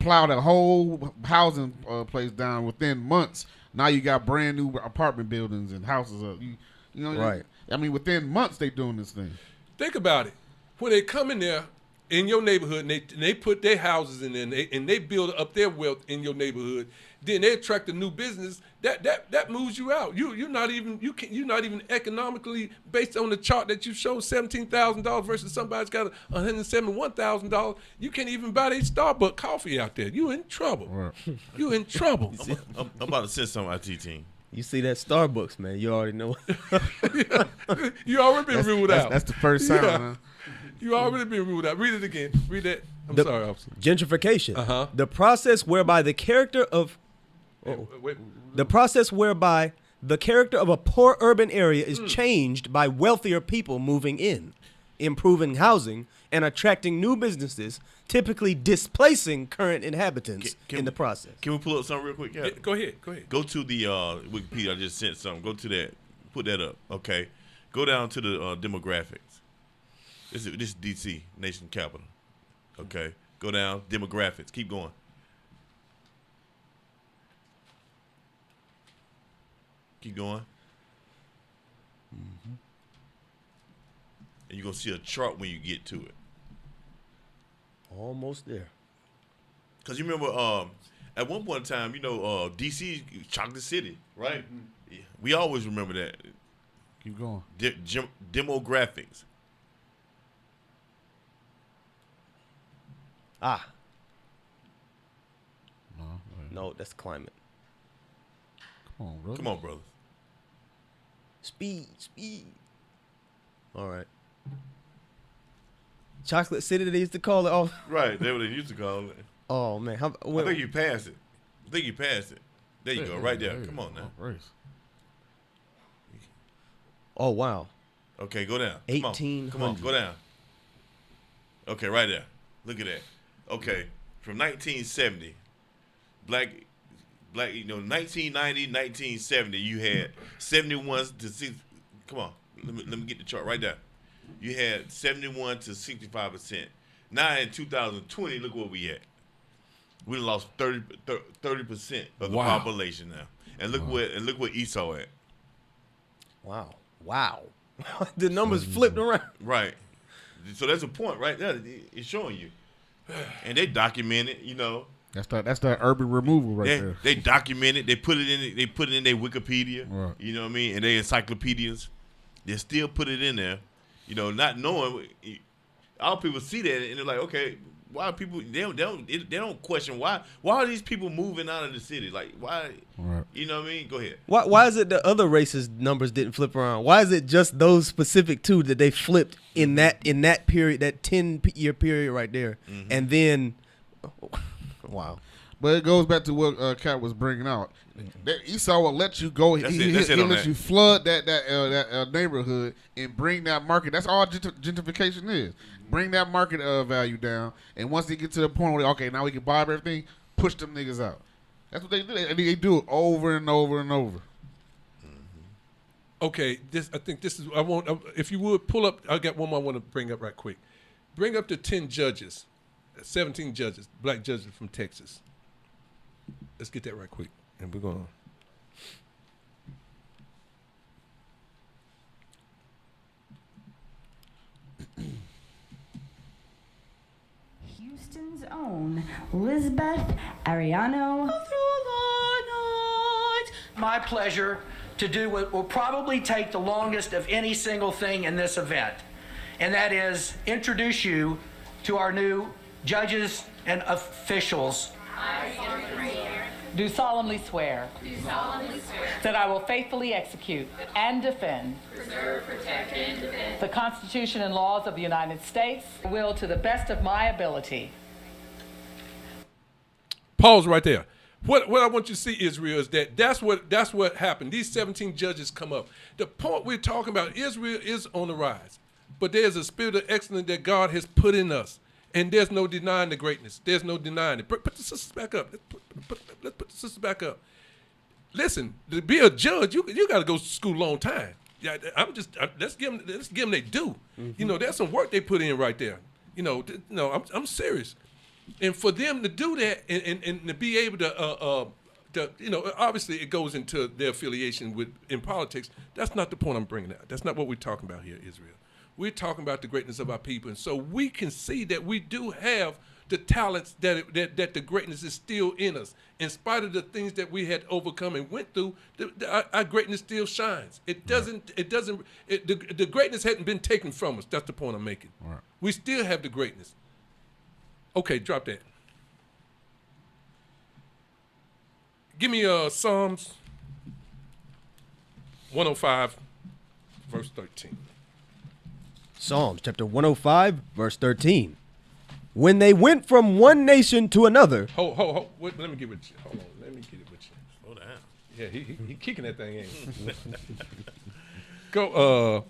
plow the whole housing place down within months. Now you got brand new apartment buildings and houses up. You know, right? I mean, within months they doing this thing. Think about it. When they come in there in your neighborhood and they put their houses in there and they build up their wealth in your neighborhood, then they attract a new business that moves you out. You're not even economically based on the chart that you showed $17,000 versus somebody's got $171,000. You can't even buy their Starbucks coffee out there. You in trouble. Right. You in trouble. I'm about to send some IT team. You see that Starbucks, man? You already know. You already been ruled out. That's the first sound. Huh? You already been ruled out. Read it again. Read that. I'm sorry, officer. Gentrification. The process whereby the character of the process whereby the character of a poor urban area is changed by wealthier people moving in, improving housing, and attracting new businesses, typically displacing current inhabitants in the process. Can we pull up something real quick? Yeah. Go ahead. Go to the Wikipedia. I just sent something. Go to that. Put that up. Okay. Go down to the demographics. This is DC, nation capital. Okay. Go down. Demographics. Keep going. Keep going. Mm-hmm. And you're going to see a chart when you get to it. Almost there. Because you remember at one point in time, D.C. chocolate city, right? Mm-hmm. Yeah. We always remember that. Keep going. Demographics. Ah. No, that's climate. Come on, brother. Come on, brother. Speed. All right. Chocolate City, they used to call it. Oh, Right, that's what they used to call it. oh man. I think you passed it. There you go, right there. Come on now. Oh wow. Okay, go down. 1800. Come on, go down. Okay, right there. Look at that. Okay, from 1970, black, 1990, 1970, you had 71 to 6. Come on, let me get the chart right there. You had 71 to 65%. Now in 2020, look what we at. We lost 30% of the population now, and look what Esau at. Wow. The numbers flipped around. Right. So that's a point right there. It's showing you, and they document it. That's that urban removal right there. They document it. They put it in. They put it in their Wikipedia. Right. You know what I mean? And their encyclopedias. They still put it in there. Not knowing. All people see that and they're like, okay, why are people? They don't question why are these people moving out of the city? Like why? Right. You know what I mean? Go ahead. Why is it the other races numbers didn't flip around? Why is it just those specific two that they flipped in that period, that 10-year period right there, and then, wow. But it goes back to what Kat was bringing out. That Esau will let you go. He'll let you flood that neighborhood and bring that market. That's all gentrification is. Bring that market value down, and once they get to the point where okay, now we can buy everything, push them niggas out. That's what they do. And they do it over and over and over. Okay, I think this is. I want. If you would pull up, I got one more I want to bring up right quick. Bring up the 10 judges, 17 judges, black judges from Texas. Let's get that right quick, and we're going. Houston's own Lisbeth Ariano. My pleasure to do what will probably take the longest of any single thing in this event, and that is introduce you to our new judges and officials. Do solemnly swear. That I will faithfully execute and defend. Preserve, protect, and defend. The Constitution and laws of the United States. Will to the best of my ability. Pause right there. What I want you to see, Israel, is that's what happened. These 17 judges come up. The point we're talking about, Israel is on the rise, but there's a spirit of excellence that God has put in us. And there's no denying the greatness. There's no denying it. Put the sisters back up. Let's put the sisters back up. Listen, to be a judge, you got to go to school a long time. Yeah, let's give them their due. There's some work they put in right there. I'm serious. And for them to do that and to be able to, obviously it goes into their affiliation in politics. That's not the point I'm bringing out. That's not what we're talking about here, Israel. We're talking about the greatness of our people, and so we can see that we do have the talents that the greatness is still in us. In spite of the things that we had overcome and went through, our greatness still shines. It doesn't. The greatness hadn't been taken from us. That's the point I'm making. Right. We still have the greatness. Okay, drop that. Give me Psalms 105, verse 13. Psalms chapter 105, verse 13. When they went from one nation to another. Hold. Wait, let me get with you. Hold on. Let me get it with you. Slow down. Yeah, he kicking that thing in. Go.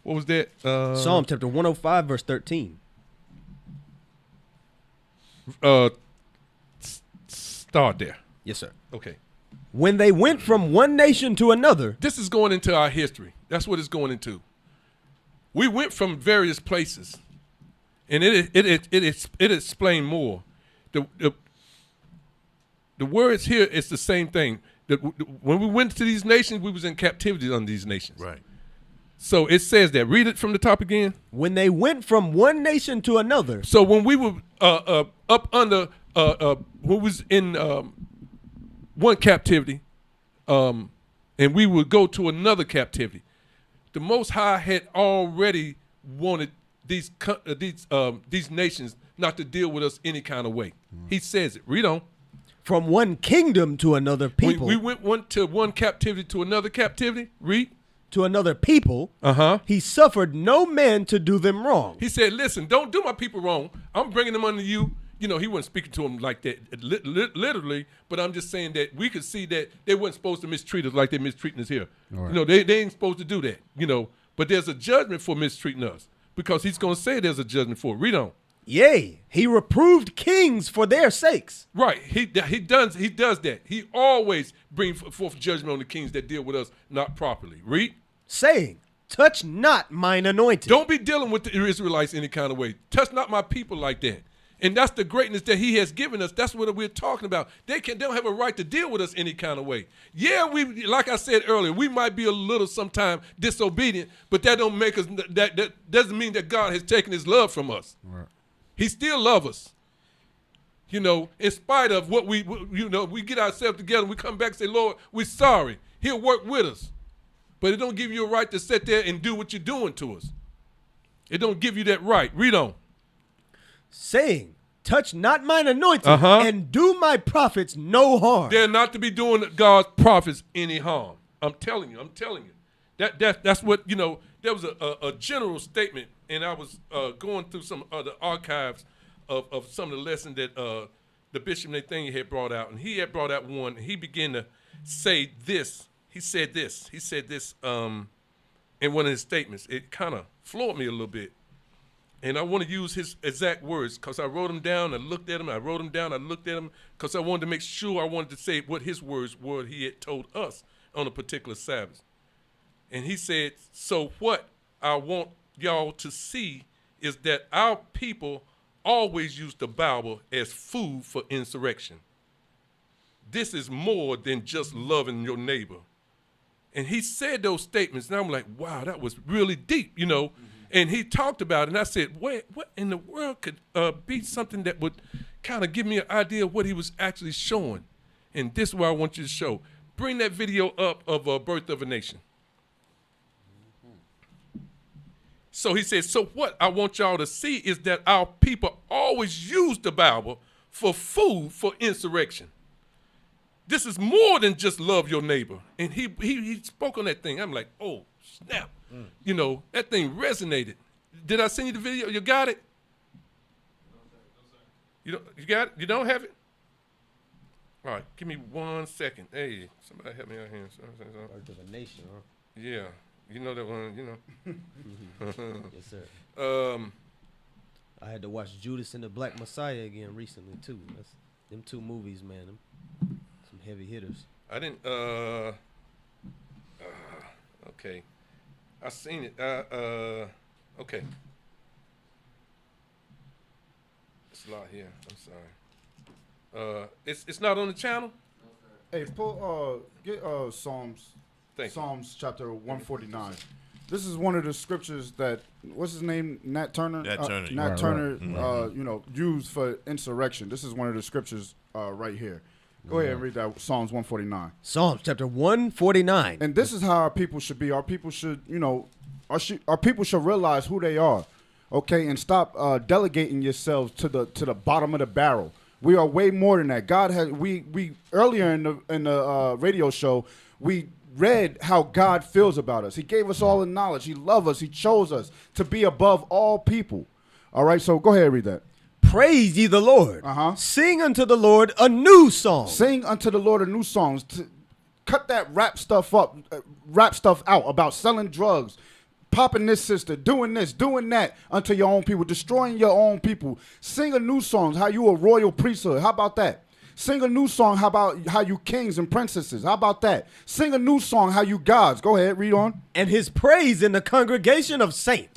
What was that? Psalm chapter 105, verse 13. Start there. Yes, sir. Okay. When they went from one nation to another. This is going into our history. That's what it's going into. We went from various places, and it explained more. The words here, it's the same thing. When we went to these nations, we was in captivity under these nations. Right. So it says that. Read it from the top again. When they went from one nation to another. So when we were up under, who was in one captivity, and we would go to another captivity. The Most High had already wanted these nations not to deal with us any kind of way. He says it. Read on. From one kingdom to another people. We went to one captivity to another captivity. Read. To another people. He suffered no man to do them wrong. He said, listen, don't do my people wrong. I'm bringing them under you. You know, he wasn't speaking to them like that literally, but I'm just saying that we could see that they weren't supposed to mistreat us like they're mistreating us here. Right. You know, they ain't supposed to do that, you know. But there's a judgment for mistreating us because he's going to say there's a judgment for it. Read on. Yea, he reproved kings for their sakes. Right. He does that. He always brings forth judgment on the kings that deal with us not properly. Read. Saying, touch not mine anointed. Don't be dealing with the Israelites any kind of way. Touch not my people like that. And that's the greatness that he has given us. That's what we're talking about. They don't have a right to deal with us any kind of way. Yeah, we, like I said earlier, we might be a little sometime disobedient, but that don't make us. That doesn't mean that God has taken his love from us. Right. He still loves us. You know, in spite of what we get ourselves together, we come back and say, Lord, we're sorry. He'll work with us. But it don't give you a right to sit there and do what you're doing to us. It don't give you that right. Read on. Saying, touch not mine anointed and do my prophets no harm. They're not to be doing God's prophets any harm. I'm telling you. That's what, you know, there was a general statement, and I was going through some of the archives of some of the lessons that the Bishop Nathaniel had brought out, and he had brought out one, and he began to say this. He said this in one of his statements. It kind of floored me a little bit. And I want to use his exact words because I wrote them down. I looked at them. I wrote them down. I looked at them because I wanted to make sure I wanted to say what his words were he had told us on a particular Sabbath. And he said, so what I want y'all to see is that our people always use the Bible as food for insurrection. This is more than just loving your neighbor. And he said those statements, and I'm like, wow, that was really deep, you know. And he talked about it, and I said, what in the world could be something that would kind of give me an idea of what he was actually showing? And this is what I want you to show. Bring that video up of Birth of a Nation. So he said, so what I want y'all to see is that our people always use the Bible for food for insurrection. This is more than just love your neighbor. And he spoke on that thing. I'm like, oh, snap. You know, that thing resonated. Did I send you the video? You got it? You got it? You don't have it? All right, give me 1 second. Hey, somebody help me out here. Birth of a Nation, huh? Yeah, you know that one, you know. Yes, sir. I had to watch Judas and the Black Messiah again recently, too. That's them two movies, man. Some heavy hitters. I didn't, okay. I seen it. Okay. It's a lot here. I'm sorry. It's not on the channel. Hey, get Psalms chapter 149. This is one of the scriptures that what's his name? Nat Turner. Nat Turner. You know, used for insurrection. This is one of the scriptures right here. Go ahead and read that Psalms 149. Psalms chapter 149. And this is how our people should be. Our people should, you know, our people should realize who they are, okay, and stop delegating yourselves to the bottom of the barrel. We are way more than that. God has we earlier in the radio show we read how God feels about us. He gave us all the knowledge. He loved us. He chose us to be above all people. All right, so go ahead and read that. Praise ye the Lord. Sing unto the Lord a new song. Sing unto the Lord a new song. Cut that rap stuff out about selling drugs, popping this sister, doing this, doing that unto your own people, destroying your own people. Sing a new song, how you a royal priesthood. How about that? Sing a new song, how about how you kings and princesses. How about that? Sing a new song, how you gods. Go ahead, read on. And his praise in the congregation of saints.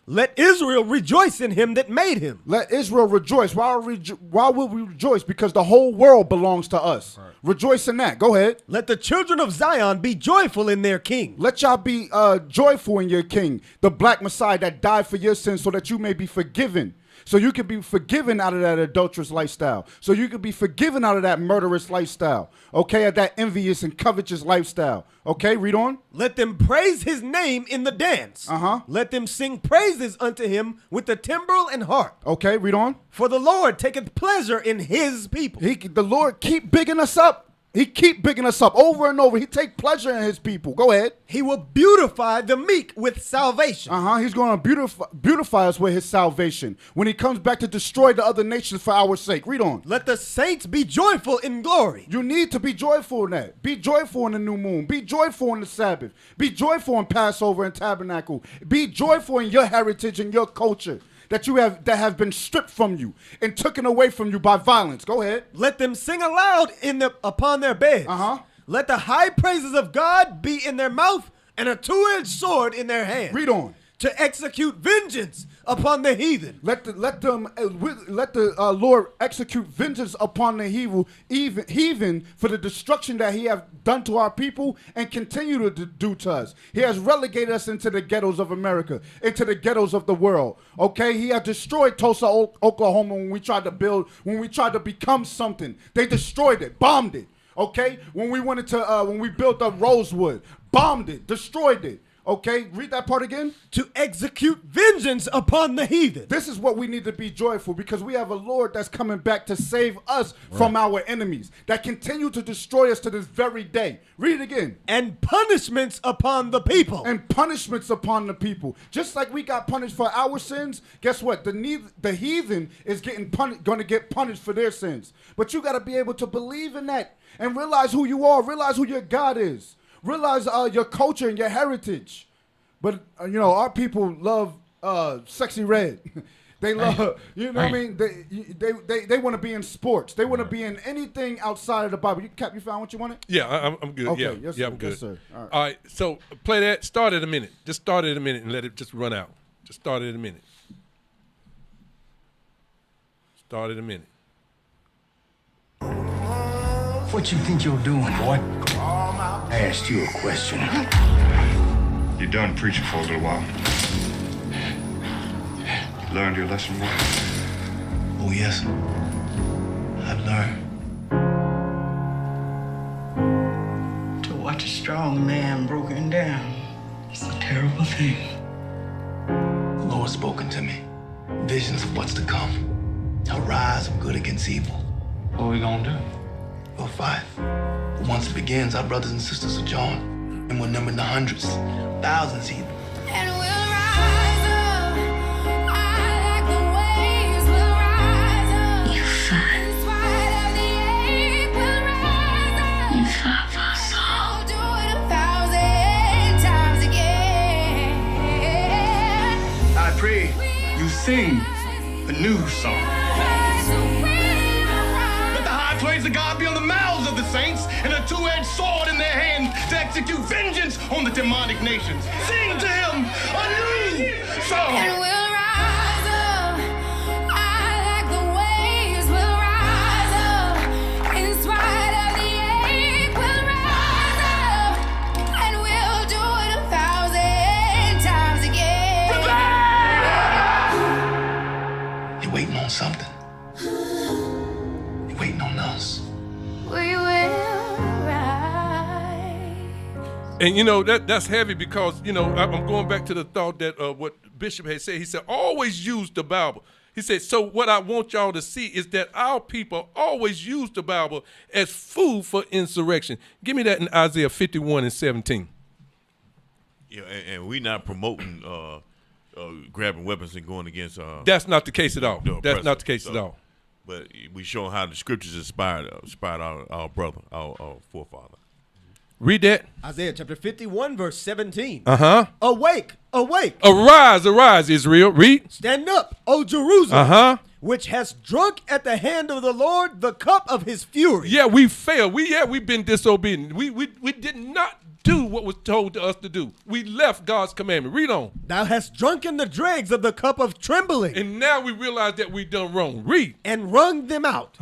Let Israel rejoice in him that made him. Let Israel rejoice. Why will we rejoice? Because the whole world belongs to us. Right. Rejoice in that. Go ahead. Let the children of Zion be joyful in their king. Let y'all be joyful in your king, the black Messiah that died for your sins so that you may be forgiven. So you can be forgiven out of that adulterous lifestyle. So you can be forgiven out of that murderous lifestyle. Okay, of that envious and covetous lifestyle. Okay, read on. Let them praise his name in the dance. Let them sing praises unto him with the timbrel and harp. Okay, read on. For the Lord taketh pleasure in his people. The Lord keep bigging us up. He keep bigging us up over and over. He take pleasure in his people. Go ahead. He will beautify the meek with salvation. He's going to beautify us with his salvation when he comes back to destroy the other nations for our sake. Read on. Let the saints be joyful in glory. You need to be joyful in that. Be joyful in the new moon. Be joyful in the Sabbath. Be joyful in Passover and Tabernacle. Be joyful in your heritage and your culture that have been stripped from you and taken away from you by violence. Go ahead. Let them sing aloud upon their beds. Let the high praises of God be in their mouth and a two-edged sword in their hand. Read on. To execute vengeance upon the heathen. Let the Lord execute vengeance upon the heathen for the destruction that he have done to our people and continue to do to us. He has relegated us into the ghettos of America, into the ghettos of the world. Okay, he has destroyed Tulsa, Oklahoma when we tried to become something. They destroyed it, bombed it. Okay, when we built up Rosewood, bombed it, destroyed it. Okay, read that part again. To execute vengeance upon the heathen. This is what we need to be joyful because we have a Lord that's coming back to save us from our enemies that continue to destroy us to this very day. Read it again. And punishments upon the people. And punishments upon the people. Just like we got punished for our sins, guess what? The heathen is going to get punished for their sins. But you got to be able to believe in that and realize who you are. Realize who your God is. Realize your culture and your heritage. But, our people love sexy red. They love, what I mean? They want to be in sports. They want to be in anything outside of the Bible. Cap, you found what you wanted? Yeah, I'm good. Okay, Yeah, I'm good. Yes, sir. All right, so play that. Start at a minute. Just start at a minute and let it just run out. Just start at a minute. Start at a minute. What you think you're doing, boy? I asked you a question. You're done preaching for a little while. You learned your lesson, boy? Oh, yes. I've learned. To watch a strong man broken down is a terrible thing. The Lord's spoken to me. Visions of what's to come. A rise of good against evil. What are we gonna do? We'll fight. But once it begins, our brothers and sisters will join. And we'll number in the hundreds, thousands even. And we'll rise up. I like the waves. We'll rise up. You fight. In spite of the ache, we'll rise up. You fight for us all. We'll do it 1,000 times again. I pray you sing a new song. Praise of God be on the mouths of the saints and a two-edged sword in their hand to execute vengeance on the demonic nations. Sing to him a new song. And we'll rise up. I like the waves. We'll rise up. In spite of the ache, we'll rise up. And we'll do it 1,000 times again. You're waiting on something. Waiting on us. We will rise. And that's heavy because I'm going back to the thought that what Bishop had said. He said always use the Bible. He said so. What I want y'all to see is that our people always use the Bible as food for insurrection. Give me that in Isaiah 51:17. Yeah, and we're not promoting grabbing weapons and going against. That's not the case at all. That's not the case at all. But we show how the scriptures inspired our brother, our forefather. Read that. Isaiah chapter 51, verse 17. Awake, awake. Arise, Israel. Read. Stand up, O Jerusalem. Which has drunk at the hand of the Lord the cup of his fury. Yeah, we failed. We've been disobedient. We did not do what was told to us to do. We left God's commandment. Read on. Thou hast drunken the dregs of the cup of trembling. And now we realize that we done wrong. Read. And wrung them out.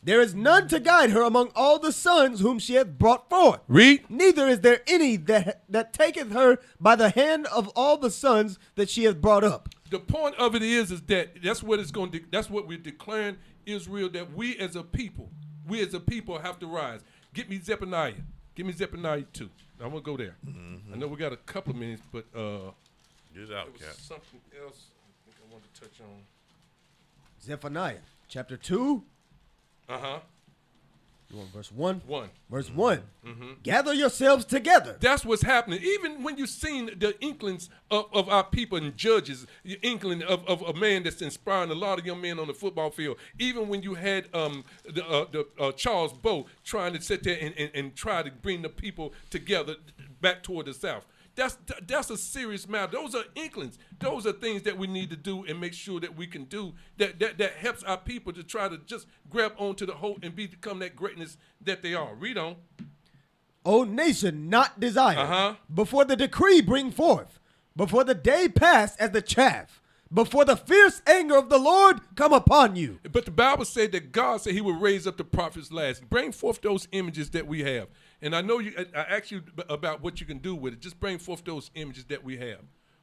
There is none to guide her among all the sons whom she hath brought forth. Read. Neither is there any that taketh her by the hand of all the sons that she hath brought up. the point of it is that that's what it's going to. That's what we're declaring Israel, that we as a people have to rise. Get me Zephaniah. Give me Zephaniah 2. I'm gonna go there. I know we got a couple of minutes, but Get it out, there Cap. was something else I think I wanted to touch on. Zephaniah chapter 2. You want verse 1? 1. Verse 1. Gather yourselves together. That's what's happening. Even when you've seen the inklings of our people and judges, the inkling of a man that's inspiring a lot of young men on the football field. Even when you had Charles Bow trying to sit there and try to bring the people together back toward the South. That's a serious matter. Those are inklings. Those are things that we need to do and make sure that we can do that helps our people to try to just grab onto the hope and become that greatness that they are. Read on. O nation not desired, before the decree bring forth, before the day pass as the chaff, before the fierce anger of the Lord come upon you. But the Bible said that God said he would raise up the prophets last. Bring forth those images that we have. And I know I asked you about what you can do with it. Just bring forth those images that we have.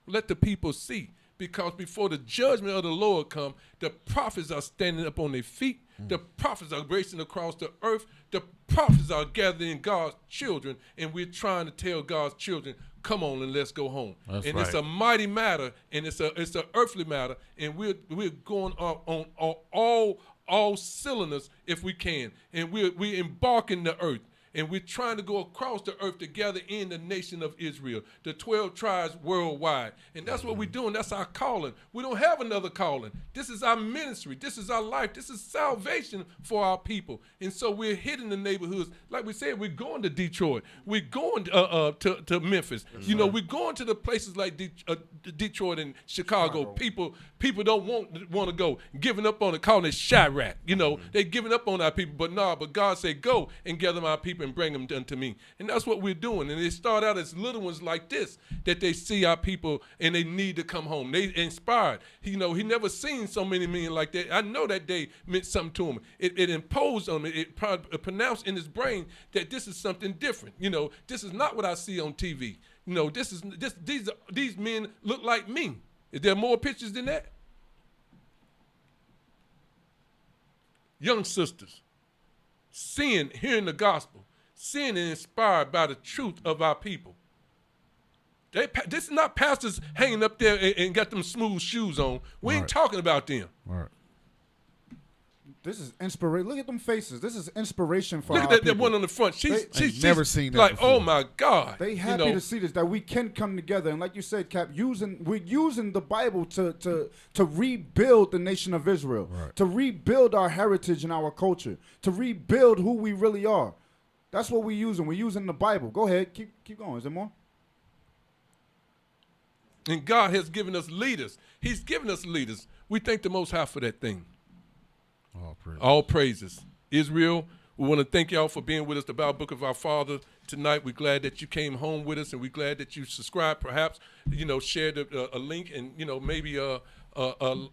Let the people see. Because before the judgment of the Lord come, the prophets are standing up on their feet. The prophets are racing across the earth. The prophets are gathering God's children. And we're trying to tell God's children, come on and let's go home. That's and right. It's a mighty matter. And it's an earthly matter. And we're going on all cylinders if we can. And we're embarking the earth. And we're trying to go across the earth together in the nation of Israel, the 12 tribes worldwide. And that's what we're doing. That's our calling. We don't have another calling. This is our ministry. This is our life. This is salvation for our people. And so we're hitting the neighborhoods. Like we said, we're going to Detroit. We're going to Memphis. You know, we're going to the places like Detroit and Chicago. People don't want to go. Giving up on it, calling it Chirac. You know, they're giving up on our people. But God said, go and gather my people and bring them unto me. And that's what we're doing. And they start out as little ones like this, that they see our people and they need to come home. They inspired. He never seen so many men like that. I know that day meant something to him. It imposed on him. It pronounced in his brain that this is something different. You know, this is not what I see on TV. You know, these men look like me. Is there more pictures than that? Young sisters, hearing the gospel, seeing and inspired by the truth of our people. This is not pastors hanging up there and got them smooth shoes on. We ain't talking about them. Right. This is inspiration. Look at them faces. This is inspiration for Look our at that people. one on the front. She's never seen that like, before. oh my God. They happy to see this, that we can come together. And like you said, Cap, we're using the Bible to rebuild the nation of Israel, to rebuild our heritage and our culture, to rebuild who we really are. That's what we're using. We're using the Bible. Go ahead. Keep going. Is there more? And God has given us leaders. He's given us leaders. We thank the Most High for that thing. All praises. Israel, we want to thank y'all for being with us, the Bible Book of Our Father tonight. We're glad that you came home with us, and we're glad that you subscribed, perhaps, shared a link, and, maybe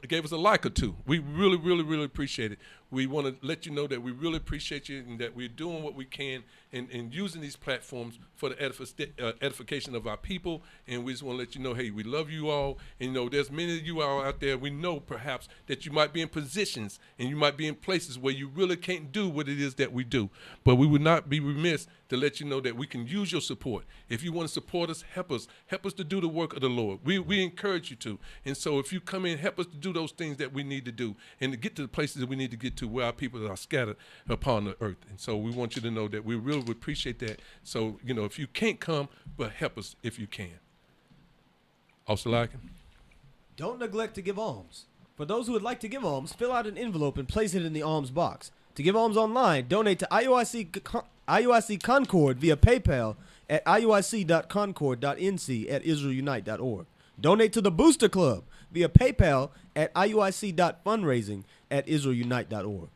gave us a like or two. We really, really, really appreciate it. We want to let you know that we really appreciate you and that we're doing what we can and using these platforms for the edification of our people. And we just want to let you know, hey, we love you all. And, there's many of you all out there. We know perhaps that you might be in positions and you might be in places where you really can't do what it is that we do. But we would not be remiss to let you know that we can use your support. If you want to support us, help us to do the work of the Lord. We encourage you to. And so if you come in, help us to do those things that we need to do and to get to the places that we need to get to where our people are scattered upon the earth. And so we want you to know that we really would appreciate that. So, if you can't come, but help us if you can. Also like him. Don't neglect to give alms. For those who would like to give alms, fill out an envelope and place it in the alms box. To give alms online, donate to IUIC Concord via PayPal at iuic.concord.nc@israelunite.org. Donate to the Booster Club via PayPal at iuic.fundraising@israelunite.org.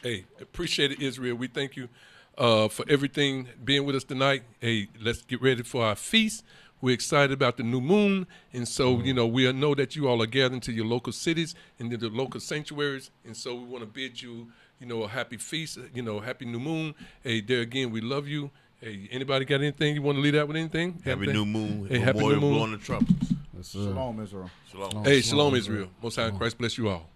Hey, appreciate it, Israel. We thank you for everything being with us tonight. Hey, let's get ready for our feast. We're excited about the new moon. And so, we know that you all are gathering to your local cities and to the local sanctuaries. And so we want to bid you, a happy feast, happy new moon. Hey, there again, we love you. Hey, anybody got anything you want to lead out with? Anything? Happy New Moon. Hey, happy new moon. Blowing the trumpets. Shalom, Israel. Shalom. Hey, shalom, Israel. Most High in Christ bless you all.